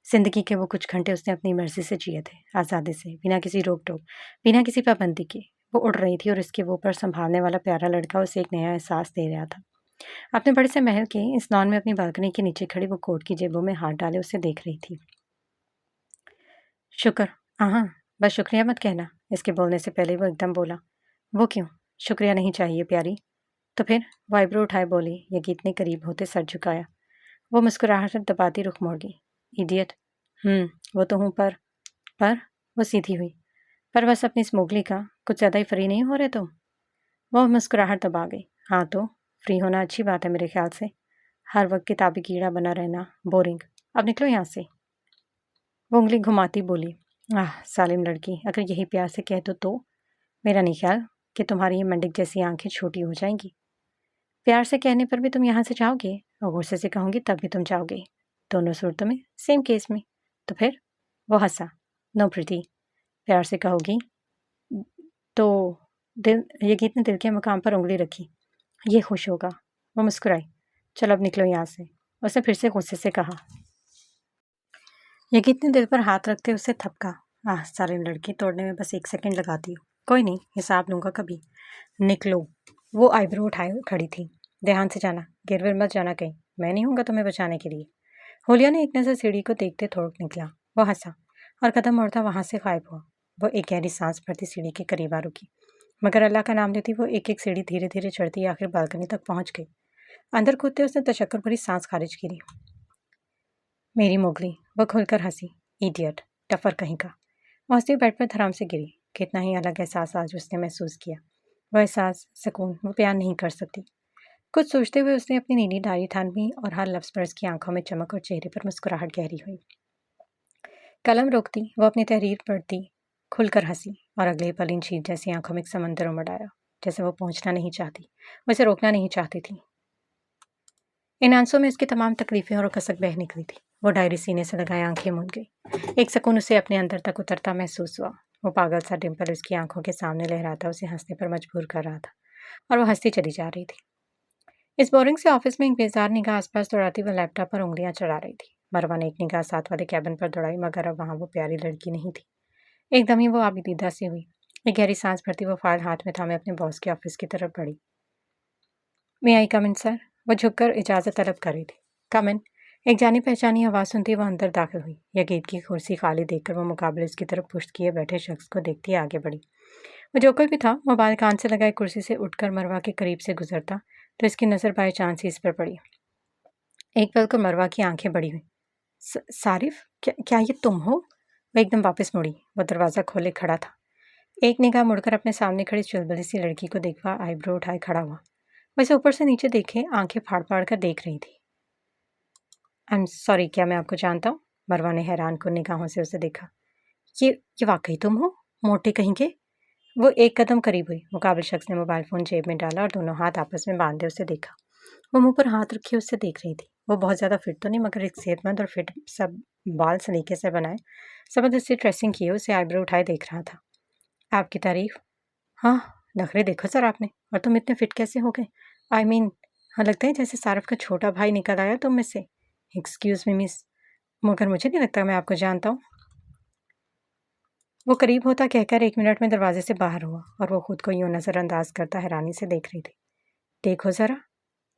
जिंदगी के वो कुछ घंटे उसने अपनी मर्जी से जिए थे, आज़ादी से, बिना किसी रोक टोक, बिना किसी पाबंदी के। वो उड़ रही थी और इसके वो पर संभालने वाला प्यारा लड़का उसे एक नया एहसास दे रहा था। अपने बड़े से महल के इस लॉन में अपनी बालकनी के नीचे खड़ी वो कोट की जेबों में हाथ डाले उसे देख रही थी। शुक्र। हाँ, बस शुक्रिया मत कहना। इसके बोलने से पहले वो एकदम बोला। वो क्यों? शुक्रिया नहीं चाहिए प्यारी। तो फिर? वाइब्रो उठाए बोली। यगीत ने करीब होते सर झुकाया। वो मुस्कुराहट दबाती रुख मोड़ गई। इडियट। वो तो हूँ पर वो सीधी हुई। पर बस अपनी स्मोगली का कुछ ज़्यादा ही फ्री नहीं हो रहे तुम? वो मुस्कुराहट दबा गई। हाँ तो फ्री होना अच्छी बात है मेरे ख्याल से। हर वक्त किताबी कीड़ा बना रहना बोरिंग। अब निकलो यहाँ से। वो उंगली घुमाती बोली। सालिम लड़की, अगर यही प्यार से कह दो तो? मेरा नहीं ख्याल कि तुम्हारी ये मंडिक जैसी आंखें छोटी हो जाएंगी। प्यार से कहने पर भी तुम यहाँ से जाओगे और गुस्से से कहूँगी तब भी तुम जाओगे। दोनों सूरतों में, सेम केस में। तो फिर? वो हंसा। नो प्रीति। प्यार से कहोगी तो दिल, ये गीत ने दिल के मकाम पर उंगली रखी। ये खुश होगा। वो मुस्कुराई। चलो अब निकलो यहाँ से। उसने फिर से गुस्से से कहा। ये गीत ने दिल पर हाथ रखते उसे थपका। सारी लड़की, तोड़ने में बस 1 सेकंड लगाती हो। कोई नहीं, हिसाब लूंगा कभी। निकलो। वो आईब्रो उठाए खड़ी थी। ध्यान से जाना, गिरविर मत जाना कहीं। मैं नहीं हूँगा तुम्हें बचाने के लिए। होलिया ने एक नज़र सीढ़ी को देखते थोड़ निकला। वो हंसा और कदम मोड़ता वहां से गायब हुआ। वो एक गहरी सांस भरती सीढ़ी के करीब आ रुकी, मगर अल्लाह का नाम लेती वो एक एक सीढ़ी धीरे धीरे चढ़ती आखिर बालकनी तक पहुंच गई। अंदर कूदते उसने तशक्कुर भरी सांस खारिज की। मेरी मोगली। वो खुलकर हंसी। इडियट, टफर कहीं का। वो हंसती बेड पर धराम से गिरी। कितना ही अलग एहसास आज उसने महसूस किया। वह एहसास, सुकून, वो बयान नहीं कर सकती। कुछ सोचते हुए उसने अपनी नीली डायरी थामी और हर लफ्ज़ पर उसकी आंखों में चमक और चेहरे पर मुस्कुराहट गहरी हुई। कलम रोकती, वो अपनी तहरीर पढ़ती, खुलकर हंसी और अगले पल इन शीत जैसी आंखों में एक समंदर उमड़ आया। जैसे वो पहुंचना नहीं चाहती, वो इसे रोकना नहीं चाहती थी। इन आंसुओं में उसकी तमाम तकलीफें और कसक बह निकली थी। वो डायरी सीने से लगाए आंखें मूंद गई। एक सुकून उसे अपने अंदर तक उतरता महसूस हुआ। वो पागल सा डिम्पल उसकी आंखों के सामने लहराता उसे हंसने पर मजबूर कर रहा था और वो हंसती चली जा रही थी। इस बोरिंग से ऑफिस में एक बेजार निगाह आसपास दौड़ाती वह लैपटॉप पर उंगलियां चढ़ा रही थी। मरवा ने एक निगाह साथ वाले कैबिन पर दौड़ाई, मगर अब वहां वो प्यारी लड़की नहीं थी। एकदम ही वो आबिदीदा सी हुई। एक गहरी सांस भरती वो फाइल हाथ में थामे अपने बॉस के ऑफिस की तरफ बढ़ी। मैं आई कम इन सर? वो झुककर इजाज़त तलब कर रही थी। कम इन। एक जानी पहचानी आवाज़ सुनती वह अंदर दाखिल हुई। यह गेट की कुर्सी खाली देखकर वो मुकाबले इसकी तरफ पुश्त किए बैठे शख्स को देखती आगे बढ़ी। वो जो कोई भी था, मोबाइल कान से लगाई कुर्सी से उठकर मरवा के करीब से गुजरता तो इसकी नज़र बाई चांस ही इस पर पड़ी। एक पल को मरवा की आंखें बड़ी हुई। सारिफ, क्या ये तुम हो? वह एकदम वापस मुड़ी। वह दरवाज़ा खोले खड़ा था। एक निगाह मुड़कर अपने सामने खड़ी चुलबुली सी लड़की को देखा, आईब्रो उठाए खड़ा हुआ। वैसे ऊपर से नीचे देखे आंखें फाड़ फाड़ कर देख रही थी। आई एम सॉरी, क्या मैं आपको जानता हूँ? मरवा ने हैरान कुन निगाहों से उसे देखा। ये वाकई तुम हो? मोटे कहीं के? वो एक कदम करीब हुई। मुकाबिल शख्स ने मोबाइल फ़ोन जेब में डाला और दोनों हाथ आपस में बांधे उसे देखा। वो मुंह पर हाथ रखे उससे देख रही थी। वो बहुत ज़्यादा फिट तो नहीं, मगर एक सेहतमंद और फिट सब बाल सलीके से बनाए, ज़बरदस्ती ड्रेसिंग किए उसे आईब्रो उठाए देख रहा था। आपकी तारीफ? हाँ, नखरे देखो सर आपने। और तुम इतने फिट कैसे हो गए? आई मीन, हाँ, लगता है जैसे सारफ का छोटा भाई निकल आया तुम में से। एक्सक्यूज़ मी मिस, मगर मुझे नहीं लगता मैं आपको जानता हूँ। वो करीब होता कहकर 1 मिनट में दरवाजे से बाहर हुआ और वो खुद को यूं नज़रअंदाज करता हैरानी से देख रही थी। देखो ज़रा,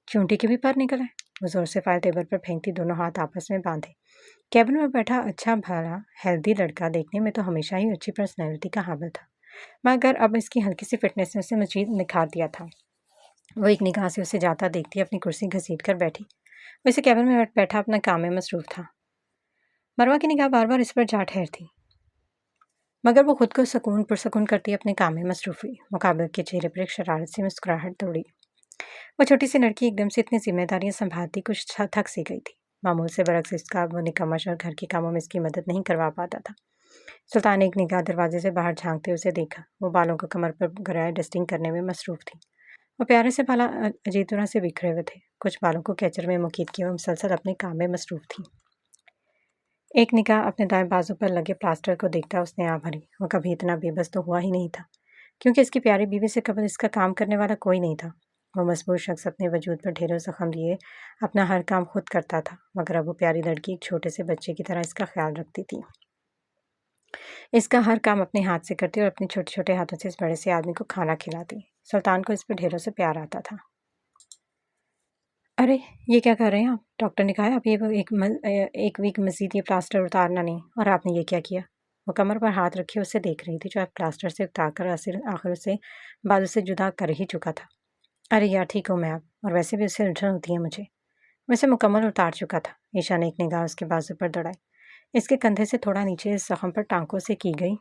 चूंटी के भी पर निकल आए। वो ज़ोर से फाइल टेबल पर फेंकती, दोनों हाथ आपस में बांधे। कैबिन में बैठा अच्छा भला हेल्दी लड़का देखने में तो हमेशा ही अच्छी पर्सनैलिटी का हामिल था, मगर अब इसकी हल्की सी फिटनेस ने उसे मजीद निखार दिया था। वो एक निगाह से उसे जाता देखती अपनी कुर्सी घसीट कर बैठी। वैसे कैबिन में बैठा अपना काम में मसरूफ था। मरवा की निगाह बार बार इस पर जा ठहरती, मगर वो खुद को पुरसकून करती अपने काम में मसरूफ हुई। मुकाबले के चेहरे पर एक शरारत सी मुस्कुराहट दौड़ी। वो छोटी सी लड़की एकदम से इतनी जिम्मेदारियां संभालती कुछ थक सी गई थी। मामूल से बरक्स इसका वो निकम्मश और घर के कामों में इसकी मदद नहीं करवा पाता था। सुल्तान एक निगाह दरवाजे से बाहर झांकते उसे देखा। वो बालों को कमर पर गराए डस्टिंग करने में मसरूफ थी। वो प्यारे से बाल अजीब तरह से बिखरे हुए थे। कुछ बालों को कैचर में मुकीद किए वो मुसलसल अपने काम में मसरूफ थी। एक निगाह अपने दाएं बाजू पर लगे प्लास्टर को देखता उसने आह भरी। वो कभी इतना बेबस तो हुआ ही नहीं था, क्योंकि इसकी प्यारी बीवी से कबल इसका काम करने वाला कोई नहीं था। वो मजबूर शख्स अपने वजूद पर ढेरों जख्म लिए अपना हर काम खुद करता था, मगर अब वो प्यारी लड़की एक छोटे से बच्चे की तरह इसका ख्याल रखती थी। इसका हर काम अपने हाथ से करती और अपने छोटे छोटे हाथों से इस बड़े से आदमी को खाना खिलाती। सुल्तान को इस पर ढेरों से प्यार आता था। अरे, ये क्या कर रहे हैं आप? डॉक्टर ने कहा है आप ये एक वीक मज़ीद ये प्लास्टर उतारना नहीं, और आपने ये क्या किया? वो कमर पर हाथ रखे उसे देख रही थी, जो अब प्लास्टर से उतारकर आखिर उसे बाजू से जुदा कर ही चुका था। अरे यार, ठीक हूँ मैं अब, और वैसे भी उससे उलझन होती है मुझे। वैसे मुकम्मल उतार चुका था। ईशा ने एक निगाह उसके बाजू पर दौड़ाई। इसके कंधे से थोड़ा नीचे इस जख्म पर टांकों से की गई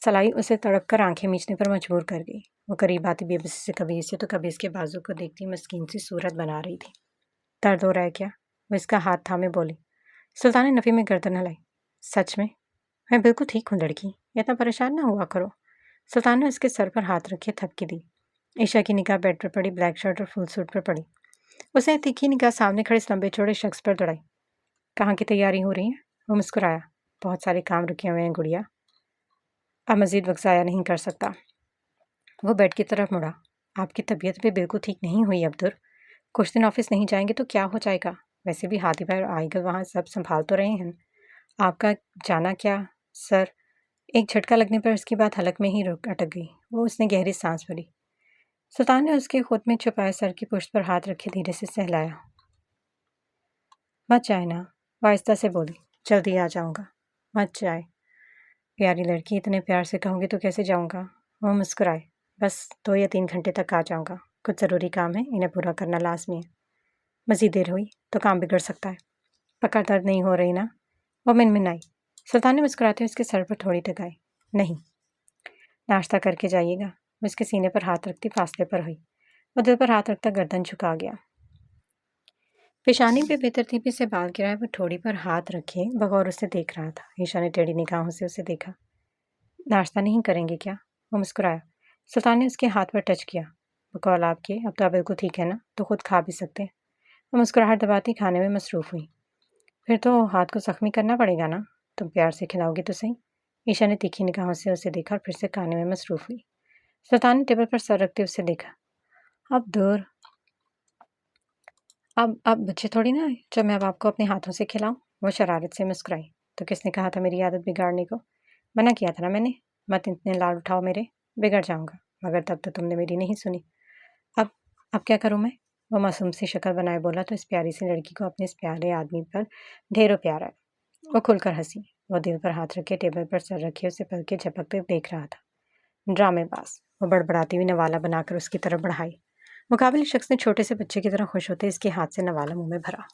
सलाई उसे तड़प कर आंखें मीचने पर मजबूर कर गई। वो करीब आती बेबसी से कभी इसे तो कभी इसके बाजू को देखती मस्कीन सी सूरत बना रही थी। दर्द हो रहा है क्या? वो इसका हाथ थामे बोली। सुल्तान ने नफ़ी में गर्दन हिलाई। सच में? मैं बिल्कुल ठीक हूँ लड़की, इतना परेशान ना हुआ करो। सुल्तान ने उसके सर पर हाथ रखे थपकी दी। ईशा की निगाह बेड पर पड़ी, ब्लैक शर्ट और फुल सूट पर पड़ी। उसे तीखी निगाह सामने खड़े इस लंबे चौड़े शख्स पर दौड़ाई। कहाँ की तैयारी हो रही है? वो मुस्कुराया। बहुत सारे काम रुके हुए हैं गुड़िया, अब मज़ीद वक्त ज़ाया नहीं कर सकता। वो बेड की तरफ मुड़ा। आपकी तबीयत भी बिल्कुल ठीक नहीं हुई अब्दुल। कुछ दिन ऑफिस नहीं जाएंगे तो क्या हो जाएगा? वैसे भी हाथी भाई और आईगल वहाँ सब संभाल तो रहे हैं। आपका जाना क्या? सर, एक झटका लगने पर उसकी बात हलक में ही रुक अटक गई। वो उसने गहरी सांस भरी। सुल्तान ने उसके खुद में छुपाए सर की पुष्ट पर हाथ रखे धीरे से सहलाया। मत जाए ना, वो आहिस्ता से बोली। जल्दी आ जाऊंगा। मत जाए प्यारी लड़की, इतने प्यार से कहूँगी तो कैसे जाऊँगा? वो मुस्कुराए। बस 2 या 3 घंटे तक आ जाऊँगा। कुछ ज़रूरी काम है, इन्हें पूरा करना लाजमी है। मज़ीद देर हुई तो काम बिगड़ सकता है। पकड़ दर्द नहीं हो रही ना? वो मिनमिनाई। सुल्तान ने मुस्कुराते हुए उसके सर पर थोड़ी टिकाई। नहीं, नाश्ता करके जाइएगा। वो उसके सीने पर हाथ रखती फासले पर हुई। वो दिल पर हाथ रखता गर्दन झुका गया। पेशानी पे बेतरतीबी से बाल गिराए वो ठोड़ी पर हाथ रखे बगौर उसे देख रहा था। ईशा ने टेढ़ी निगाहों से उसे देखा। नाश्ता नहीं करेंगे क्या? वो मुस्कुराया। सुल्तान ने उसके हाथ पर टच किया। बकौल आपके, अब तो आप बिल्कुल ठीक है ना, तो खुद खा भी सकते हैं। वो मुस्कुराहट दबाती खाने में मसरूफ़ हुई। फिर तो हाथ को जख्मी करना पड़ेगा ना, तुम प्यार से खिलाओगी तो सही। ईशा ने तीखी निगाहों से उसे देखा और फिर से खाने में मसरूफ़ हुई। सुल्तान ने टेबल पर सर रखते उसे देखा। अब दूर, अब बच्चे थोड़ी ना है जब मैं अब आपको अपने हाथों से खिलाऊं। वो शरारत से मुस्कुराई। तो किसने कहा था मेरी आदत बिगाड़ने को? मना किया था ना मैंने। मत इतने लाड उठाओ मेरे, बिगड़ जाऊंगा। मगर तब तो तुमने मेरी नहीं सुनी। अब अब क्या करूं मैं? वो मासूम सी शक्ल बनाए बोला तो इस प्यारी सी लड़की को अपने इस प्यारे आदमी पर ढेरों प्यार आया। वो खुलकर हंसी। वो दिल पर हाथ रखे टेबल पर सर रखे उसे पलके झपकते देख रहा था। ड्रामेबाज। वो बड़बड़ाती हुई नवाला बनाकर उसकी तरफ बढ़ाई। मुकाबले शख्स ने छोटे से बच्चे की तरह खुश होते इसके हाथ से नवाला मुंह में भरा।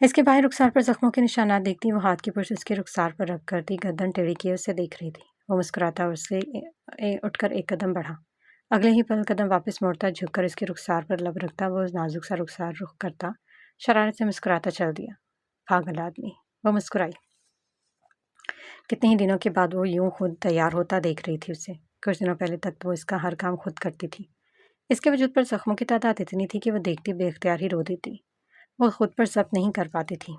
इसके बाएं रुखसार पर जख्मों के निशानात देखती वो हाथ की पुर्श उसके रुखसार पर रख करती गर्दन टेढ़ी किए उसे देख रही थी। वो मुस्कुराता उससे उठकर एक कदम बढ़ा। अगले ही पल कदम वापस मोड़ता, झुककर इसके रुखसार पर लब रखता वो नाजुक सा रुखसार रुख करता, शरारत से मुस्कुराता चल दिया। पागल आदमी, वो मुस्कुराई। कितने ही दिनों के बाद वो यूं खुद तैयार होता देख रही थी उसे। कुछ दिनों पहले तक तो वो इसका हर काम खुद करती थी। इसके वजूद पर जख्मों की तादाद इतनी थी कि वो देखती बेख्तियार ही रो देती। वो खुद पर जब्त नहीं कर पाती थी।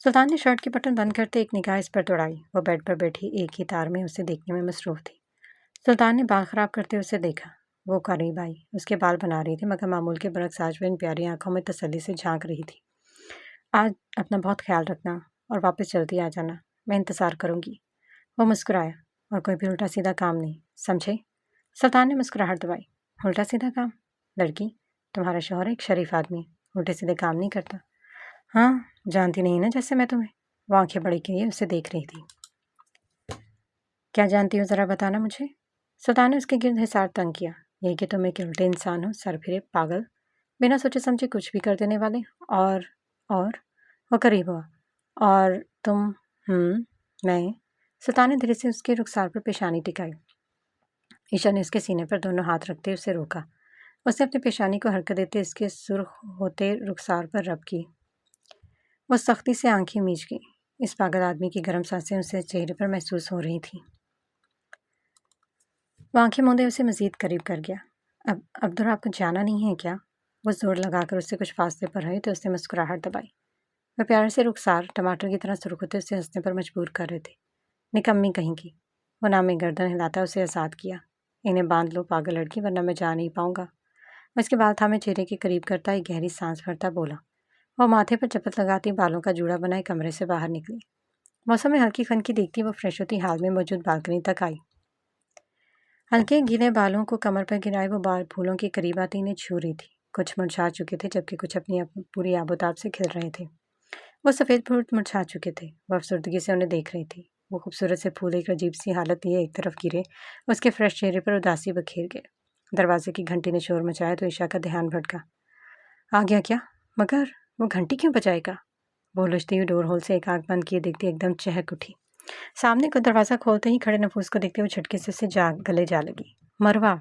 सुल्तान ने शर्ट के बटन बंद करते एक निगाह इस पर दौड़ाई। वो बेड पर बैठी एक ही तार में उसे देखने में मसरूफ थी। सुल्तान ने बाल खराब करते उसे देखा। वो करीब आई, उसके बाल बना रही थी, मगर मामूल के बरक्स आज वह इन प्यारी आंखों में तसल्ली से झांक रही थी। आज अपना बहुत ख्याल रखना और वापस जल्दी आ जाना, मैं इंतज़ार करूंगी। वो मुस्कुराया। और कोई भी उल्टा सीधा काम नहीं, समझे? सुल्तान ने मुस्कुराहट दबाई। उल्टा सीधा काम? लड़की, तुम्हारा शौहर एक शरीफ आदमी, उल्टे सीधे काम नहीं करता। हाँ, जानती नहीं ना जैसे मैं तुम्हें। वो आंखें बड़ी किए उसे देख रही थी। क्या जानती हो ज़रा बताना मुझे। सुल्तान ने उसके गिर्द हिसार तंग किया। यही कि तुम एक उल्टे इंसान हो, सर फिरे, पागल, बिना सोचे समझे कुछ भी कर देने वाले। और वो करीब हुआ। और तुम? मैं। सुल्तान ने धीरे से उसके रुखसार पर पेशानी टिकाई। ईशा ने उसके सीने पर दोनों हाथ रखते उसे रोका। उसने अपनी पेशानी को हरकत देते इसके सुर्ख होते रुखसार पर रब की। वो सख्ती से आंखें मीच गई। इस पागल आदमी की गर्म सांसें उसे चेहरे पर महसूस हो रही थी। वो आंखें मूंदे उसे मजीद करीब कर गया। अब अब्दुल, आपको जाना नहीं है क्या? वो जोर लगाकर उससे कुछ फासले पर रही तो उसने मुस्कुराहट दबाई। वह प्यारे से रुखसार टमाटर की तरह सुर्ख होते उसे हंसने पर मजबूर कर रहे थे। निकम्मी कहीं की। वो नामी गर्दन हिलाता उसे आज़ाद किया। इन्हें बांध लो पागल लड़की, वरना मैं जा नहीं पाऊंगा। मैं इसके बाल थामे चेहरे के करीब करता एक गहरी सांस भरता बोला। वह माथे पर चपत लगाती बालों का जूड़ा बनाए कमरे से बाहर निकली। मौसम में हल्की खनकी देखती वो फ्रेश होती हाल में मौजूद बालकनी तक आई। हल्के गीले बालों को कमर पर गिराए वो बाल फूलों के करीब आती इन्हें छू रही थी। कुछ मुरझा चुके थे जबकि कुछ अपनी पूरी आबोताब से खिल रहे थे। वो सफ़ेद फूल मुरझा चुके थे। वह अफसरदगी से उन्हें देख रही थी। वो खूबसूरत से फूल एक अजीब सी हालत लिए एक तरफ गिरे, उसके फ्रेश चेहरे पर उदासी बखेर गए। दरवाजे की घंटी ने शोर मचाया तो ईशा का ध्यान भटका। आ गया क्या? मगर वो घंटी क्यों बजाएगा? वो उलझती हुई डोर होल से एक आंख बंद किए देखती एकदम चहक उठी। सामने को दरवाज़ा खोलते ही खड़े नफूस को देखते हुए झटके से उसे गले जा लगी। मरवा,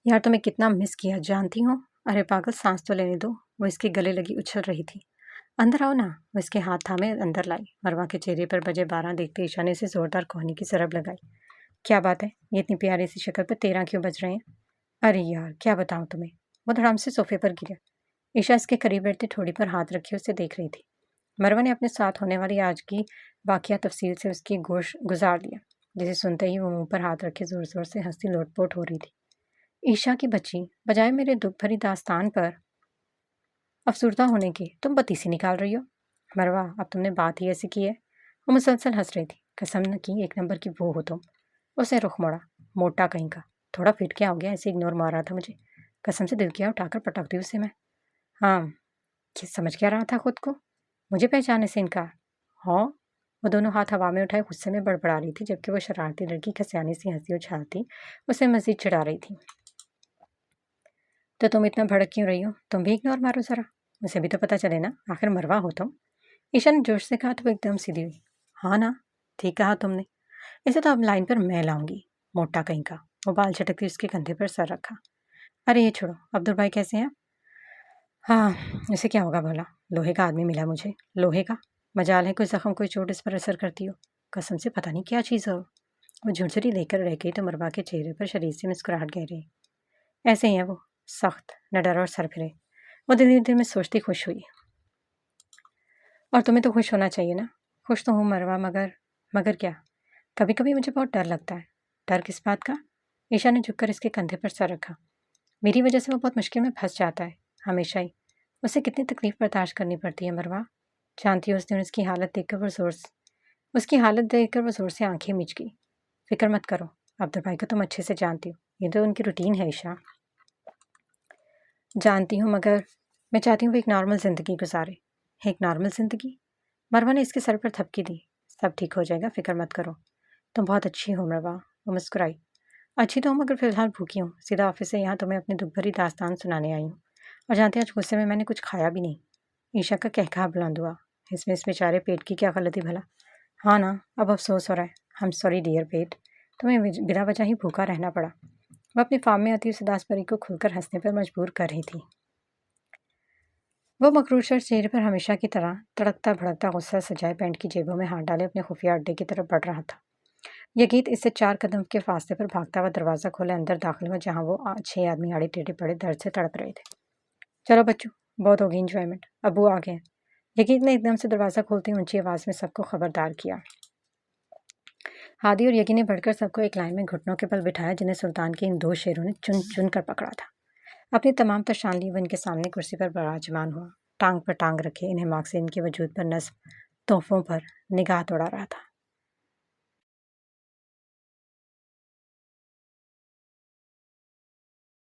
यार तुम्हें कितना मिस किया जानती हो। अरे पागल, सांस तो लेने दो। वो इसके गले लगी उछल रही थी। अंदर आओ ना। वो इसके हाथ थामे अंदर लाई। मरवा के चेहरे पर बजे 12 देखते ईशा ने उसे जोरदार कोहनी की सरब लगाई। क्या बात है, ये इतनी प्यारी सी शक्ल पर 13 क्यों बज रहे हैं? अरे यार, क्या बताऊं तुम्हें। वो धड़ाम से सोफे पर गिरा। ईशा इसके करीब बैठते ठोड़ी पर हाथ रखे उसे देख रही थी। मरवा ने अपने साथ होने वाली आज की वाकया तफसील से उसकी गोश गुजार दिया, जिसे सुनते ही वो मुंह पर हाथ रखे जोर जोर से हंसती लोटपोट हो रही थी। ईशा की बच्ची, बजाय मेरे दुख भरी दास्तान पर अफसुर्दा होने की तुम बत्तीसी निकाल रही हो। मरवा, अब तुमने बात ही ऐसी की है। वो मुसलसल हंस रही थी। कसम न की एक नंबर की वो हो तुम। उसने रुख मोड़ा। मोटा कहीं का, थोड़ा फिट क्या हो गया, ऐसे इग्नोर मार रहा था मुझे। कसम से दिल किया उठाकर पटक दी उसे मैं। हाँ, समझ क्या रहा था खुद को? मुझे पहचानने से इनकार? हाँ। वो दोनों हाथ हवा में उठाए गुस्से में बड़बड़ा रही थी, जबकि वो शरारती लड़की खसियानी सी हंसी उछालती उसे मजीद चिढ़ा रही थी। तो तुम इतना भड़क क्यों रही हो? तुम भी इग्नोर मारो ज़रा, उसे भी तो पता चले ना, आखिर मरवा हो तुम। ईशा ने जोश से कहा तो वो एकदम सीधी हुई। हाँ ना, ठीक कहा तुमने। इसे तो अब लाइन पर मैं लाऊंगी, मोटा कहीं का। वो बाल झटकती उसके कंधे पर सर रखा। अरे ये छोड़ो, अब्दुल भाई कैसे हैं? हाँ, इसे क्या होगा भला। लोहे का आदमी मिला मुझे। लोहे का? मजाल है कोई जख्म कोई चोट इस पर असर करती हो। कसम से पता नहीं क्या चीज़ हो। वो झुरझुरी लेकर रह गई तो मरवा के चेहरे पर शरीर से मुस्कुराहट गहरी। ऐसे ही है वो, सख्त, न डर और सर फिरे। वो दिल ही दिल में सोचती खुश हुई। और तुम्हें तो खुश होना चाहिए ना। खुश तो हूँ मरवा, मगर क्या? कभी कभी मुझे बहुत डर लगता है। डर किस बात का? ईशा ने झुककर इसके कंधे पर सर रखा। मेरी वजह से वो बहुत मुश्किल में फंस जाता है, हमेशा ही। उसे कितनी तकलीफ बर्दाश्त करनी पड़ती है मरवा। जानती हो, उस दिन उसकी हालत देखकर वो जोर से आंखें मीच गई। फिक्र मत करो, अब्दुल भाई को तुम अच्छे से जानती हो, ये तो उनकी रूटीन है ईशा। जानती हूँ, मगर मैं चाहती हूँ वो एक नॉर्मल ज़िंदगी गुजारे। एक नॉर्मल ज़िंदगी? मरवा ने इसके सर पर थपकी दी। सब ठीक हो जाएगा, फिक्र मत करो। तुम बहुत अच्छी हो मरवा। वो मुस्कुराई। अच्छी तो हूँ मगर फ़िलहाल भूखी हूँ। सीधा ऑफ़िस से यहाँ तुम्हें अपनी दुःख भरी दास्तान सुनाने आई हूँ। और जानती आज गुस्से में मैंने कुछ खाया भी नहीं। ईशा का कहकहा बुलंद हुआ। इसमें इस बेचारे पेट की क्या गलती भला? हाँ ना, अब अफ़सोस हो रहा है। आई एम सॉरी डियर पेट, तुम्हें बिना वजह ही भूखा रहना पड़ा। वह अपनी फ़ार्म में आती उस उदास परी को खुलकर हँसने पर मजबूर कर रही थी। वो मकरूर चेहरे पर हमेशा की तरह तड़कता भड़कता गुस्सा सजाए पैंट की जेबों में हाथ डाले अपने खुफिया अड्डे की तरफ बढ़ रहा था। यगीत इससे 4 कदम के फासले पर भागता हुआ दरवाज़ा खोले अंदर दाखिल हुआ जहाँ वो 6 आदमी आड़े टेढ़े पड़े दर्द से तड़प रहे थे। चलो बच्चों, बहुत होगी एंजॉयमेंट, अब्बू आ गए हैं। यगीत ने एकदम से दरवाज़ा खोलते ही ऊंची आवाज़ में सबको खबरदार किया। हादी और यगी ने बढ़कर सबको एक लाइन में घुटनों के बल बिठाया जिन्हें सुल्तान के इन 2 शेरों ने चुन चुन कर पकड़ा था। अपनी तमाम तशान लिए वो इनके सामने कुर्सी पर विराजमान हुआ। टांग पर टांग रखे इन्हें मार्क्स इनके वजूद पर नस्ब तोहफों पर निगाह दौड़ा रहा था।